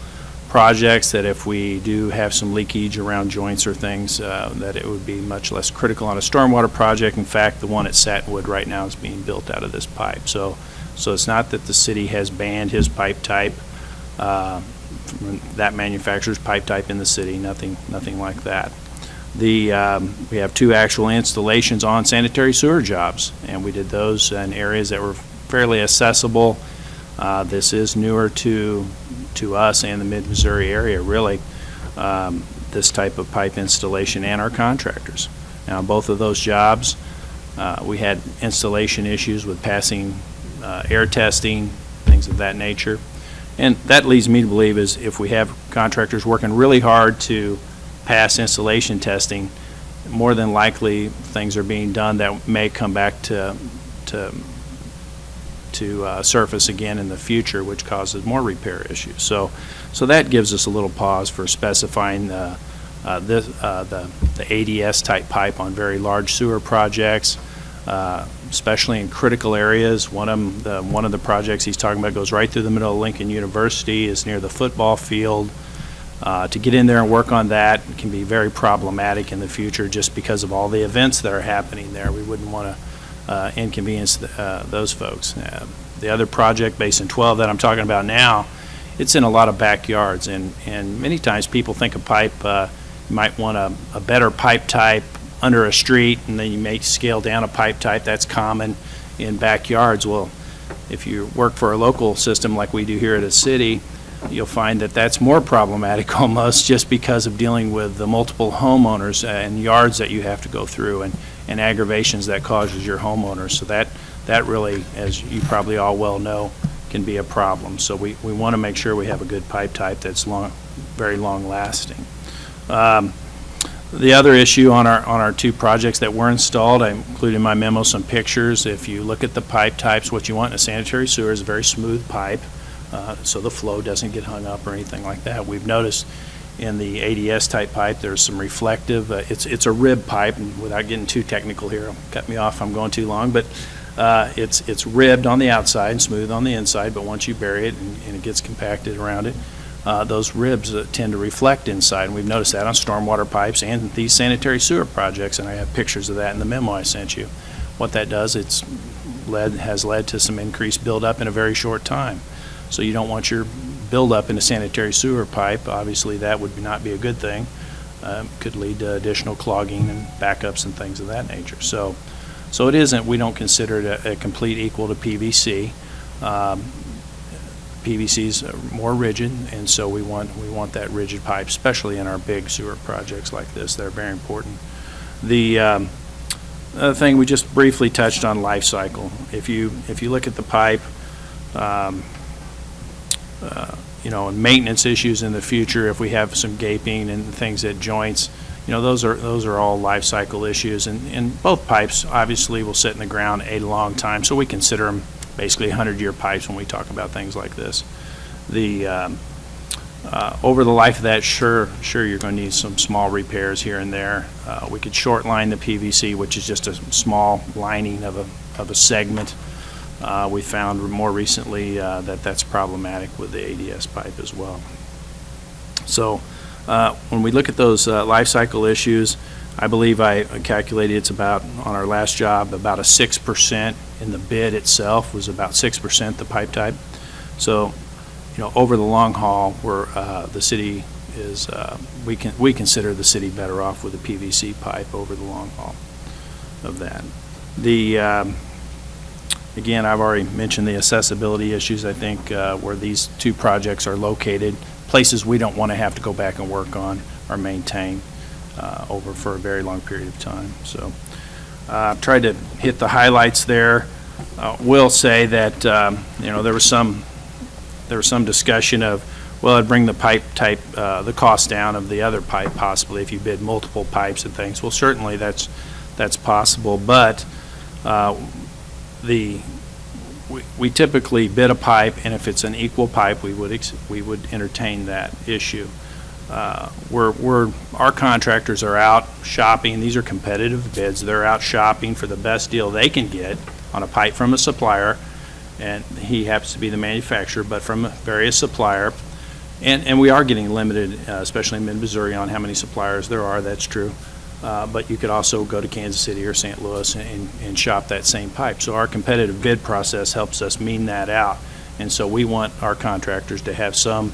projects, that if we do have some leakage around joints or things, that it would be much less critical on a stormwater project. In fact, the one at Satinwood right now is being built out of this pipe. So So it's not that the city has banned his pipe type, from that manufacturer's pipe type in the city, nothing like that. We have 2 actual installations on sanitary sewer jobs, and we did those in areas that were fairly accessible. This is newer to us and the mid-Missouri area, really, this type of pipe installation and our contractors. Now, both of those jobs, we had installation issues with passing air testing, things of that nature. And that leads me to believe is if we have contractors working really hard to pass installation testing, more than likely things are being done that may come back to surface again in the future, which causes more repair issues. So that gives us a little pause for specifying the ADS type pipe on very large sewer projects, especially in critical areas. One of the projects he's talking about goes right through the middle of Lincoln University, is near the football field. To get in there and work on that can be very problematic in the future just because of all the events that are happening there. We wouldn't want to inconvenience those folks. The other project, Basin 12, that I'm talking about now, it's in a lot of backyards, and many times people think a pipe, you might want a better pipe type under a street, and then you may scale down a pipe type. That's common in backyards. Well, if you work for a local system like we do here at a city, you'll find that that's more problematic almost, just because of dealing with the multiple homeowners and yards that you have to go through, and aggravations that causes your homeowners. So that really, as you probably all well know, can be a problem. So we want to make sure we have a good pipe type that's very long lasting. The other issue on our 2 projects that were installed, I included in my memo some pictures. If you look at the pipe types, what you want in a sanitary sewer is a very smooth pipe, so the flow doesn't get hung up or anything like that. We've noticed in the ADS type pipe there's some reflective, it's a rib pipe, and without getting too technical here, cut me off if I'm going too long, but it's ribbed on the outside and smooth on the inside, but once you bury it and it gets compacted around it, those ribs tend to reflect inside, and we've noticed that on stormwater pipes and these sanitary sewer projects, and I have pictures of that in the memo I sent you. What that does, has led to some increased buildup in a very short time. So you don't want your buildup in a sanitary sewer pipe. Obviously, that would not be a good thing. Could lead to additional clogging and backups and things of that nature. So it isn't, we don't consider it a complete equal to PVC. PVC's more rigid, and so we want that rigid pipe, especially in our big sewer projects like this. They're very important. The other thing we just briefly touched on, life cycle. If you look at the pipe, and maintenance issues in the future, if we have some gaping and things at joints, those are all life cycle issues, and both pipes obviously will sit in the ground a long time, so we consider them basically 100-year pipes when we talk about things like this. Over the life of that, sure you're going to need some small repairs here and there. We could short line the PVC, which is just a small lining of a segment. We found more recently that's problematic with the ADS pipe as well. So when we look at those life cycle issues, I believe I calculated it's about, on our last job, about a 6% in the bid itself was about 6% the pipe type. So, over the long haul, the city is, we consider the city better off with a PVC pipe over the long haul of that. Again, I've already mentioned the accessibility issues. I think where these 2 projects are located, places we don't want to have to go back and work on or maintain over for a very long period of time. So I've tried to hit the highlights there. Will say that there was some discussion of, well, it'd bring the pipe type, the cost down of the other pipe possibly if you bid multiple pipes and things. Well, certainly that's possible, but we typically bid a pipe, and if it's an equal pipe, we would entertain that issue. Our contractors are out shopping. These are competitive bids. They're out shopping for the best deal they can get on a pipe from a supplier, and he happens to be the manufacturer, but from a various supplier. And we are getting limited, especially in mid-Missouri, on how many suppliers there are. That's true. but you could also go to Kansas City or St. Louis and shop that same pipe. So our competitive bid process helps us mean that out. And so we want our contractors to have some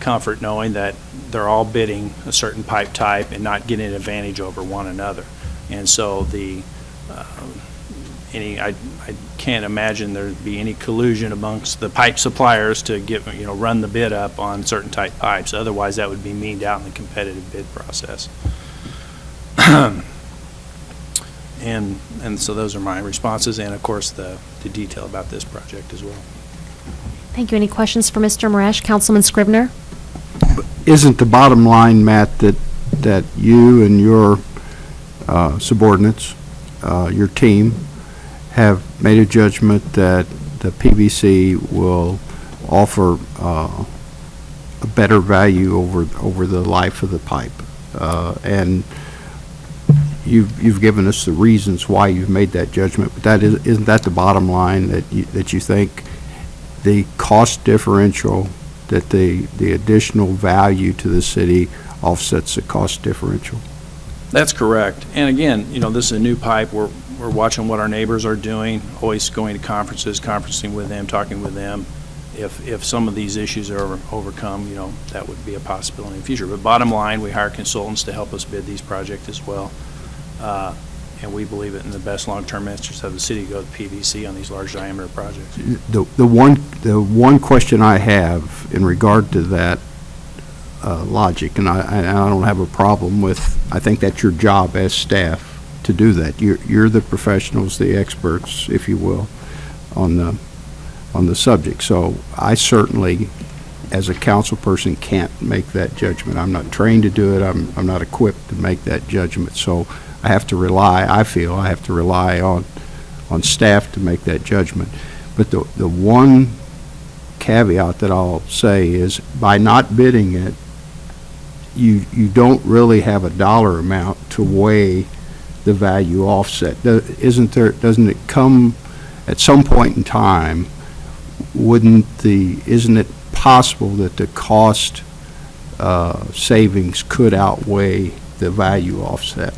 comfort knowing that they're all bidding a certain pipe type and not getting an advantage over one another. And so I can't imagine there'd be any collusion amongst the pipe suppliers to run the bid up on certain type pipes. Otherwise, that would be meaned out in the competitive bid process. And so those are my responses, and of course the detail about this project as well. Thank you. Any questions for Mr. Marash? Councilman Scribner? Isn't the bottom line, Matt, that you and your subordinates, your team, have made a judgment that the PVC will offer a better value over the life of the pipe? And you've given us the reasons why you've made that judgment, but isn't that the bottom line, that you think the cost differential, that the additional value to the city offsets the cost differential? That's correct. And again, this is a new pipe. We're watching what our neighbors are doing, always going to conferences, conferencing with them, talking with them. If some of these issues are overcome, that would be a possibility in the future. But bottom line, we hire consultants to help us bid these projects as well. And we believe it in the best long-term interest of the city to go with PVC on these large diameter projects. The one question I have in regard to that logic, and I don't have a problem with, I think that's your job as staff to do that. You're the professionals, the experts, if you will, on the subject. So I certainly, as a council person, can't make that judgment. I'm not trained to do it. I'm not equipped to make that judgment. So I have to rely on staff to make that judgment. But the one caveat that I'll say is, by not bidding it, you don't really have a dollar amount to weigh the value offset. Doesn't it come at some point in time? Isn't it possible that the cost savings could outweigh the value offset?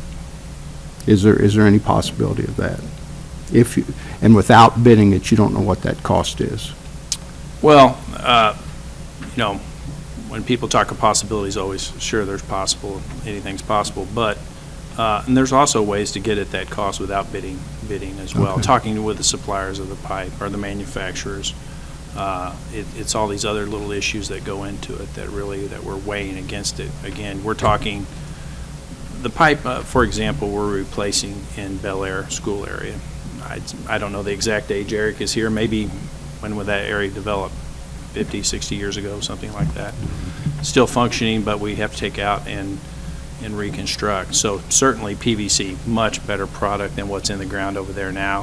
Is there any possibility of that? And without bidding it, you don't know what that cost is. Well, when people talk of possibilities, always sure there's anything's possible, but and there's also ways to get at that cost without bidding as well. Okay. Talking with the suppliers of the pipe or the manufacturers, it's all these other little issues that go into it that we're weighing against it. Again, we're talking the pipe, for example, we're replacing in Bel Air school area. I don't know the exact age Eric is here. Maybe when would that area develop? 50, 60 years ago, something like that. Still functioning, but we have to take out and reconstruct. So certainly PVC, much better product than what's in the ground over there now.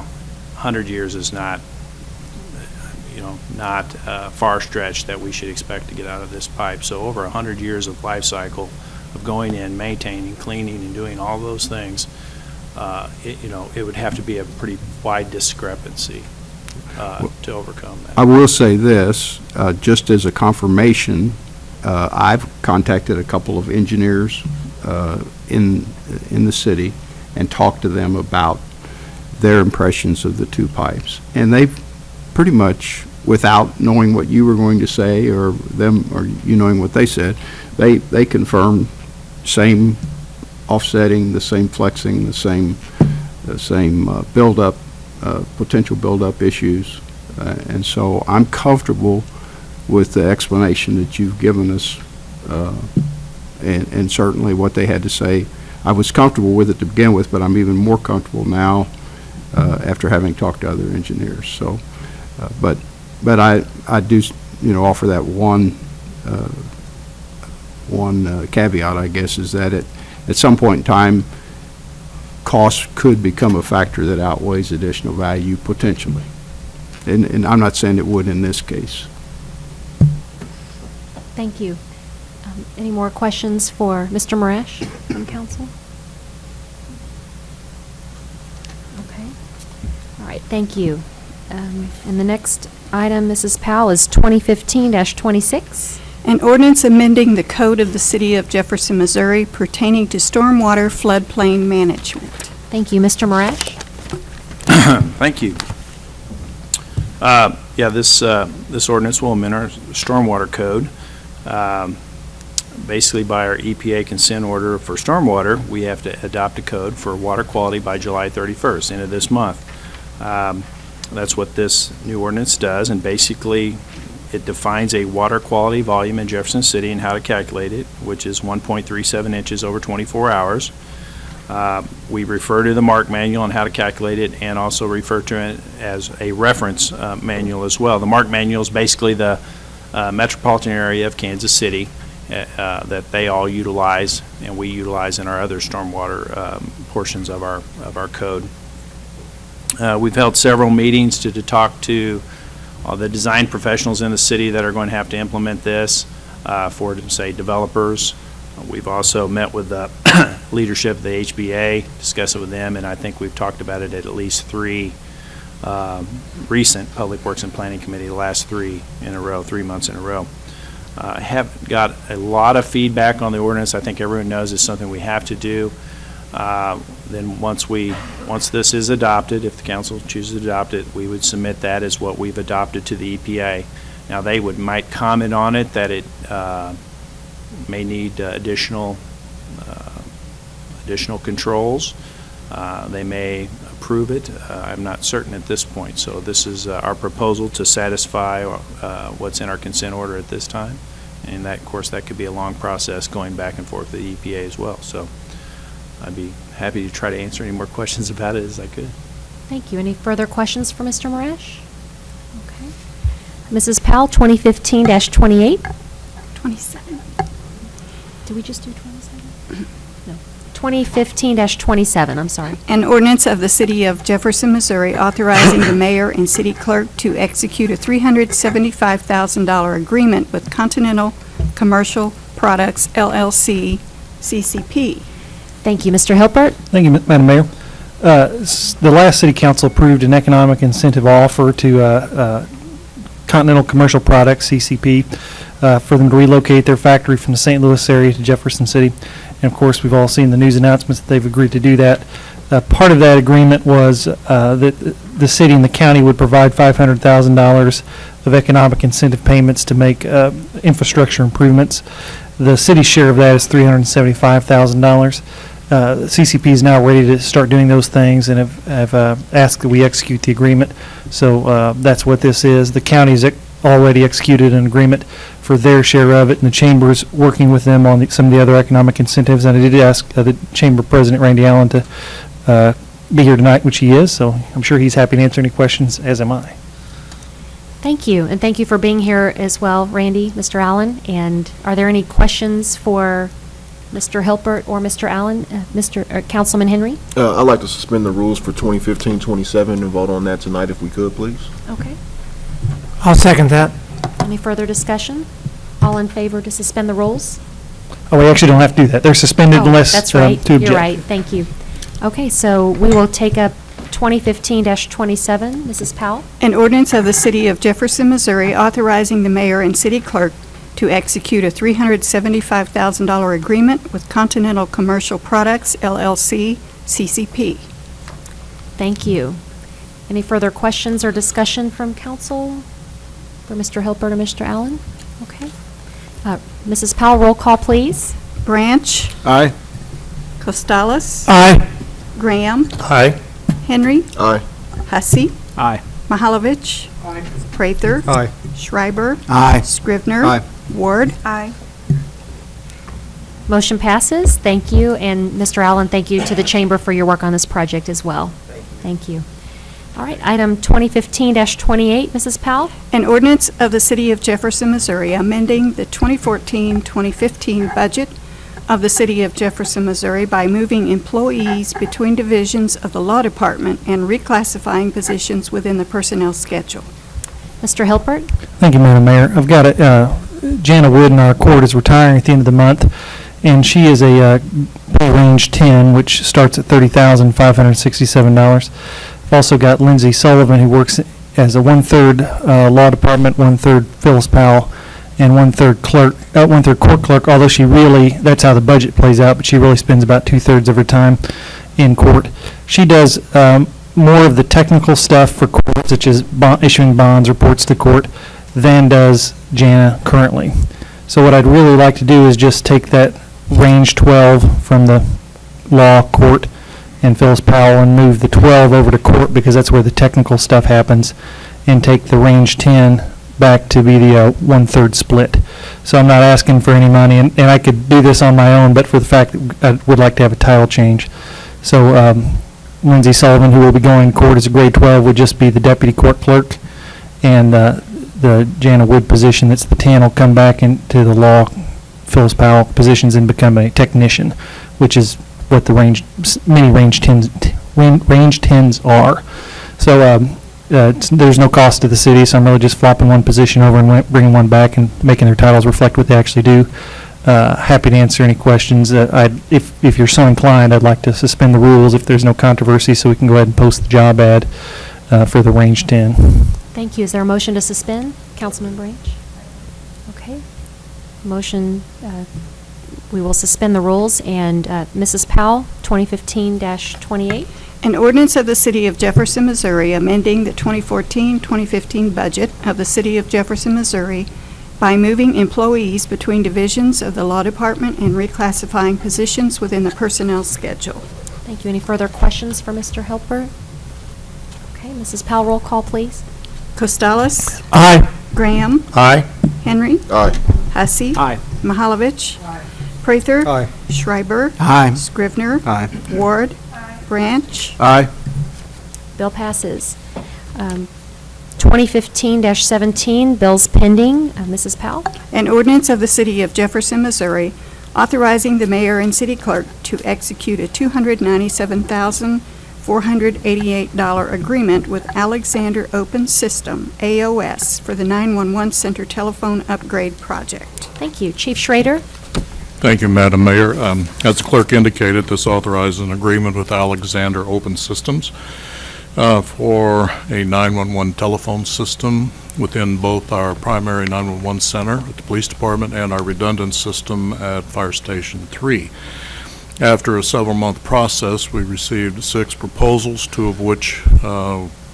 100 years is not far stretch that we should expect to get out of this pipe. So over 100 years of life cycle of going in, maintaining, cleaning, and doing all those things, it would have to be a pretty wide discrepancy to overcome that. I will say this, just as a confirmation, I've contacted a couple of engineers in the city and talked to them about their impressions of the two pipes. And they've pretty much, without knowing what you were going to say or you knowing what they said, they confirmed same offsetting, the same flexing, the same buildup, potential buildup issues. And so I'm comfortable with the explanation that you've given us, and certainly what they had to say. I was comfortable with it to begin with, but I'm even more comfortable now after having talked to other engineers. So, but I do offer that one caveat, I guess, is that at some point in time, cost could become a factor that outweighs additional value potentially. And I'm not saying it would in this case. Thank you. Any more questions for Mr. Marash from council? Okay. All right, thank you. And the next item, Mrs. Powell, is 2015-26. An ordinance amending the code of the City of Jefferson, Missouri pertaining to stormwater floodplain management. Thank you. Mr. Marash? Thank you. Yeah, this ordinance will amend our stormwater code. Basically, by our EPA consent order for stormwater, we have to adopt a code for water quality by July 31st, end of this month. That's what this new ordinance does, and basically, it defines a water quality volume in Jefferson City and how to calculate it, which is 1.37 inches over 24 hours. We refer to the MARC manual on how to calculate it, and also refer to it as a reference manual as well. The MARC manual is basically the metropolitan area of Kansas City that they all utilize, and we utilize in our other stormwater portions of our code. We've held several meetings to talk to the design professionals in the city that are going to have to implement this for, say, developers. We've also met with the leadership of the HBA, discussed it with them, and I think we've talked about it at least 3 recent Public Works and Planning Committee, the last 3 in a row, 3 months in a row. I have got a lot of feedback on the ordinance. I think everyone knows it's something we have to do. Then once this is adopted, if the council chooses to adopt it, we would submit that as what we've adopted to the EPA. Now, they might comment on it that it may need additional controls. They may approve it. I'm not certain at this point. So this is our proposal to satisfy what's in our consent order at this time. And that, of course, that could be a long process going back and forth with the EPA as well. So I'd be happy to try to answer any more questions about it as I could. Thank you. Any further questions for Mr. Marash? Okay. Mrs. Powell, 2015-28. 27. Did we just do 27? No. 2015-27, I'm sorry. An ordinance of the City of Jefferson, Missouri authorizing the mayor and city clerk to execute a $375,000 agreement with Continental Commercial Products, LLC, CCP. Thank you. Mr. Hilpert? Thank you, Madam Mayor. The last city council approved an economic incentive offer to Continental Commercial Products, CCP, for them to relocate their factory from the St. Louis area to Jefferson City. And of course, we've all seen the news announcements that they've agreed to do that. Part of that agreement was that the city and the county would provide $500,000 of economic incentive payments to make infrastructure improvements. The city's share of that is $375,000. CCP is now ready to start doing those things and have asked that we execute the agreement. So that's what this is. The county's already executed an agreement for their share of it, and the chamber's working with them on some of the other economic incentives. And I did ask the chamber president, Randy Allen, to be here tonight, which he is. So I'm sure he's happy to answer any questions, as am I. Thank you, and thank you for being here as well, Randy, Mr. Allen. And are there any questions for Mr. Hilpert or Mr. Allen? Councilman Henry? I'd like to suspend the rules for 2015-27 and vote on that tonight if we could, please. Okay. I'll second that. Any further discussion? All in favor to suspend the rules? Oh, we actually don't have to do that. They're suspended unless that's right. to object. You're right. Thank you. Okay, so we will take up 2015-27. Mrs. Powell? An ordinance of the City of Jefferson, Missouri authorizing the mayor and city clerk to execute a $375,000 agreement with Continental Commercial Products, LLC, CCP. Thank you. Any further questions or discussion from council for Mr. Hilpert or Mr. Allen? Okay. Mrs. Powell, roll call, please. Branch. Aye. Costalis. Aye. Graham. Aye. Henry. Aye. Hussey. Aye. Mahalovich. Aye. Prather. Aye. Schreiber. Aye. Scrivener. Aye. Ward. Aye. Motion passes. Thank you. And Mr. Allen, thank you to the chamber for your work on this project as well. Thank you. All right, item 2015-28, Mrs. Powell. An ordinance of the City of Jefferson, Missouri amending the 2014-2015 budget of the City of Jefferson, Missouri by moving employees between divisions of the Law Department and reclassifying positions within the personnel schedule. Mr. Hilpert? Thank you, Madam Mayor. I've got Jana Wood in our court is retiring at the end of the month, and she is a pay range 10, which starts at $30,567. I've also got Lindsay Sullivan, who works as a 1/3 Law Department, 1/3 Phyllis Powell, and one-third court clerk, although she really, that's how the budget plays out, but she really spends about two-thirds of her time in court. She does more of the technical stuff for court, such as issuing bonds, reports to court, than does Jana currently. So what I'd really like to do is just take that range 12 from the law court and Phyllis Powell and move the 12 over to court, because that's where the technical stuff happens, and take the range 10 back to be the one-third split. So I'm not asking for any money, and I could do this on my own, but for the fact that I would like to have a title change. So Lindsay Sullivan, who will be going to court as a grade 12, would just be the deputy court clerk, and the Jana Wood position that's the 10 will come back into the law Phyllis Powell positions and become a technician, which is what the many range 10s are. So there's no cost to the city, so I'm really just flopping one position over and bringing one back and making their titles reflect what they actually do. Happy to answer any questions. If you're so inclined, I'd like to suspend the rules if there's no controversy, so we can go ahead and post the job ad for the range 10. Thank you. Is there a motion to suspend? Councilman Branch? Okay. Motion, we will suspend the rules, and Mrs. Powell, 2015-28. An ordinance of the City of Jefferson, Missouri, amending the 2014-2015 budget of the City of Jefferson, Missouri by moving employees between divisions of the Law Department and reclassifying positions within the personnel schedule. Thank you. Any further questions for Mr. Helpert? Okay, Mrs. Powell, roll call, please. Costales? Aye. Graham? Aye. Henry? Aye. Hussey? Aye. Mahalovich? Prather? Aye. Schreiber? Aye. Scrivener? Aye. Ward? Branch? Aye. Bill passes. 2015-17, bills pending. Mrs. Powell? An ordinance of the City of Jefferson, Missouri, authorizing the mayor and city clerk to execute a $297,488 agreement with Alexander Open System, AOS, for the 911 Center Telephone Upgrade Project. Thank you. Chief Schrader? Thank you, Madam Mayor. As the clerk indicated, this authorizes an agreement with Alexander Open Systems for a 911 telephone system within both our primary 911 center at the police department and our redundant system at Fire Station 3. After a several-month process, we received 6 proposals, 2 of which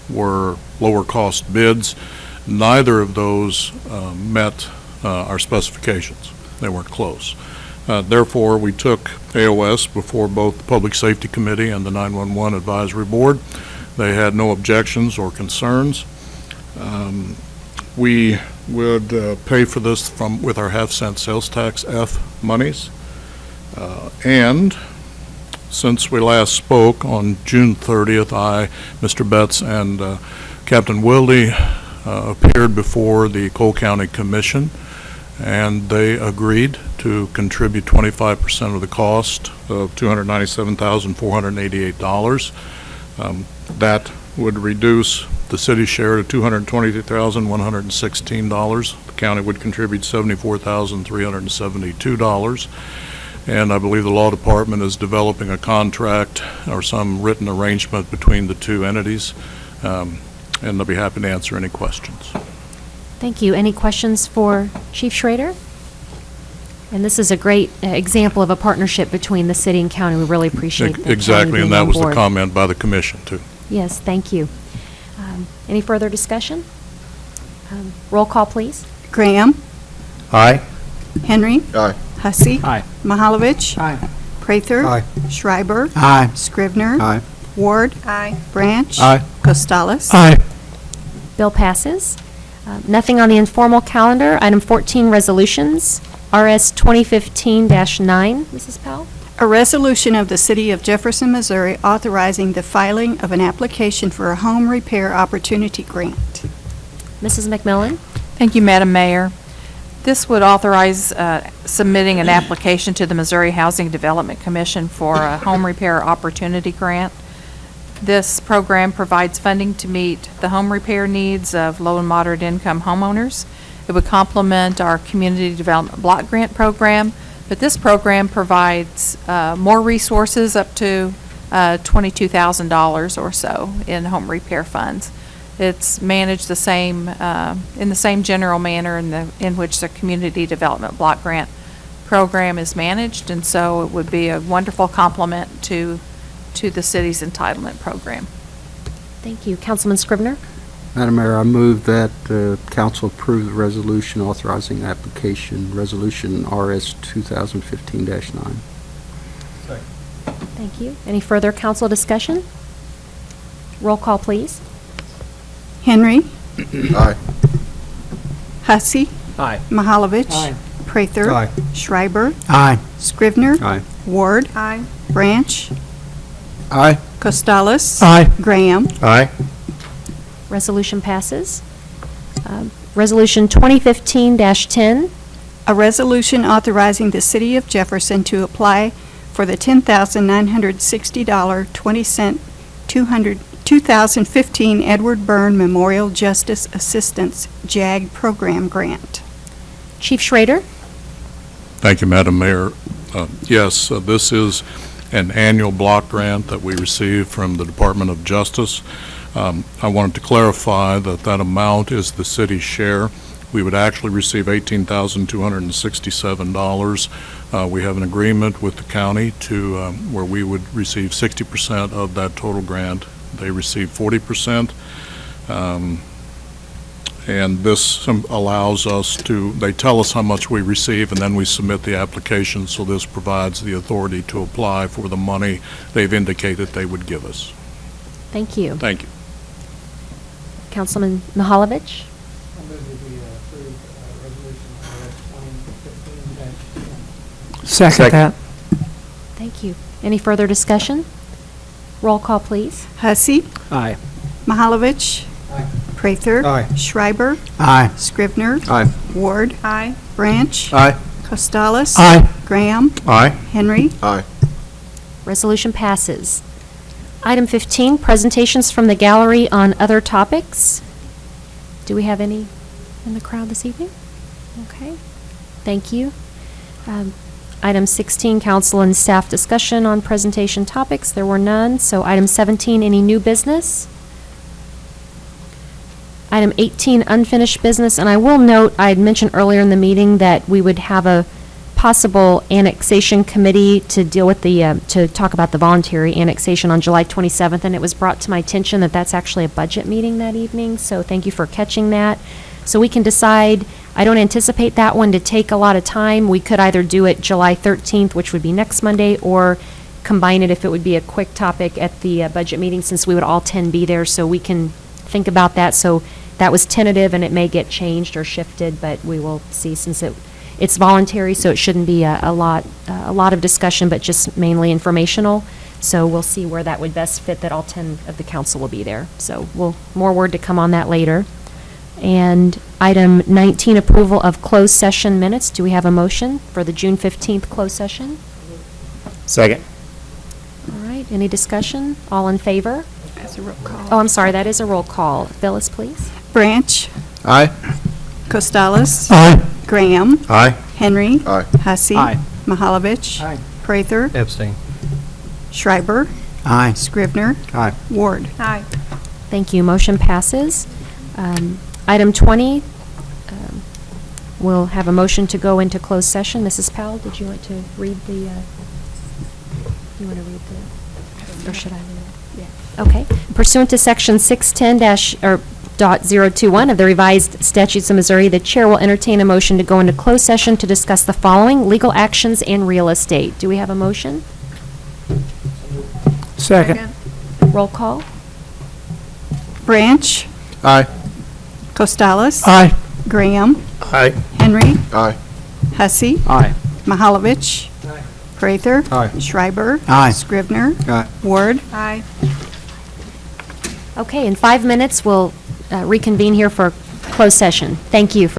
were lower-cost bids. Neither of those met our specifications. They weren't close. Therefore, we took AOS before both the Public Safety Committee and the 911 Advisory Board. They had no objections or concerns. We would pay for this with our half-cent sales tax F monies. And since we last spoke on June 30th, I, Mr. Betts, and Captain Wilde appeared before the Cole County Commission, and they agreed to contribute 25% of the cost of $297,488. That would reduce the city's share to $222,116. The county would contribute $74,372. And I believe the law department is developing a contract or some written arrangement between the two entities, and they'll be happy to answer any questions. Thank you. Any questions for Chief Schrader? And this is a great example of a partnership between the city and county. We really appreciate that. Exactly, and that was the comment by the commission, too. Yes, thank you. Any further discussion? Roll call, please. Graham? Aye. Henry? Aye. Hussey? Aye. Mahalovich? Aye. Prather? Aye. Schreiber? Aye. Scrivener? Aye. Ward? Branch? Aye. Costales? Aye. Bill passes. Nothing on the informal calendar. Item 14, resolutions. RS 2015-9. Mrs. Powell? A resolution of the City of Jefferson, Missouri authorizing the filing of an application for a home repair opportunity grant. Mrs. McMillan? Thank you, Madam Mayor. This would authorize submitting an application to the Missouri Housing Development Commission for a home repair opportunity grant. This program provides funding to meet the home repair needs of low and moderate income homeowners. It would complement our Community Development Block Grant program, but this program provides more resources up to $22,000 or so in home repair funds. It's managed the same, in the same general manner in which the Community Development Block Grant program is managed, and so it would be a wonderful complement to the city's entitlement program. Thank you. Councilman Scrivener? Madam Mayor, I move that council approve the resolution authorizing the application, Resolution RS 2015-9. Thank you. Any further council discussion? Roll call, please. Henry. Aye. Hussey. Aye. Mahalovich. Aye. Prather. Aye. Schreiber. Aye. Scrivener. Aye. Ward. Branch. Aye. Costalis. Aye. Graham. Aye. Resolution passes. Resolution 2015-10. A resolution authorizing the City of Jefferson to apply for the $10,960 20-cent 2015 Edward Byrne Memorial Justice Assistance JAG Program Grant. Chief Schrader? Thank you, Madam Mayor. Yes, this is an annual block grant that we receive from the Department of Justice. I wanted to clarify that that amount is the city's share. We would actually receive $18,267. We have an agreement with the county to where we would receive 60% of that total grant. They receive 40%. And this allows us to, they tell us how much we receive, and then we submit the application, so this provides the authority to apply for the money they've indicated they would give us. Thank you. Thank you. Councilman Mahalovich? Second that. Thank you. Any further discussion? Roll call, please. Hussey. Aye. Mahalovich. Prather. Aye. Schreiber. Aye. Scrivener. Aye. Ward. Branch. Aye. Costalis. Aye. Graham. Aye. Henry. Aye. Resolution passes. Item 15, presentations from the gallery on other topics. Do we have any in the crowd this evening? Okay. Thank you. Item 16, council and staff discussion on presentation topics. There were none. So item 17, any new business? Item 18, unfinished business. And I will note, I had mentioned earlier in the meeting that we would have a possible annexation committee to deal with the, to talk about the voluntary annexation on July 27th. And it was brought to my attention that that's actually a budget meeting that evening. So thank you for catching that. So we can decide. I don't anticipate that one to take a lot of time. We could either do it July 13th, which would be next Monday, or combine it if it would be a quick topic at the budget meeting, since we would all 10 be there, so we can think about that. So that was tentative, and it may get changed or shifted, but we will see, since it's voluntary, so it shouldn't be a lot of discussion, but just mainly informational. So we'll see where that would best fit, that all 10 of the council will be there. So more word to come on that later. And item 19, approval of closed session minutes. Do we have a motion for the June 15th closed session? Second. All right, any discussion? All in favor? That's a roll call. Oh, I'm sorry, that is a roll call. Phyllis, please. Branch. Aye. Costalis. Aye. Graham. Aye. Henry. Aye. Hussey. Aye. Mahalovich. Aye. Prather. Abstain. Schreiber. Aye. Scrivener. Aye. Ward. Thank you. Motion passes. Item 20, we'll have a motion to go into closed session. Mrs. Powell, did you want to read the, you want to read the, or should I read it? Yeah. Okay. Pursuant to Section 610-.021 of the revised statutes of Missouri, the chair will entertain a motion to go into closed session to discuss the following: legal actions and real estate. Do we have a motion? Second. Roll call. Branch. Aye. Costalis. Aye. Graham. Aye. Henry. Aye. Hussey. Aye. Mahalovich. Prather. Aye. Schreiber. Aye. Scrivener. Aye. Ward. Okay, in 5 minutes, we'll reconvene here for closed session. Thank you.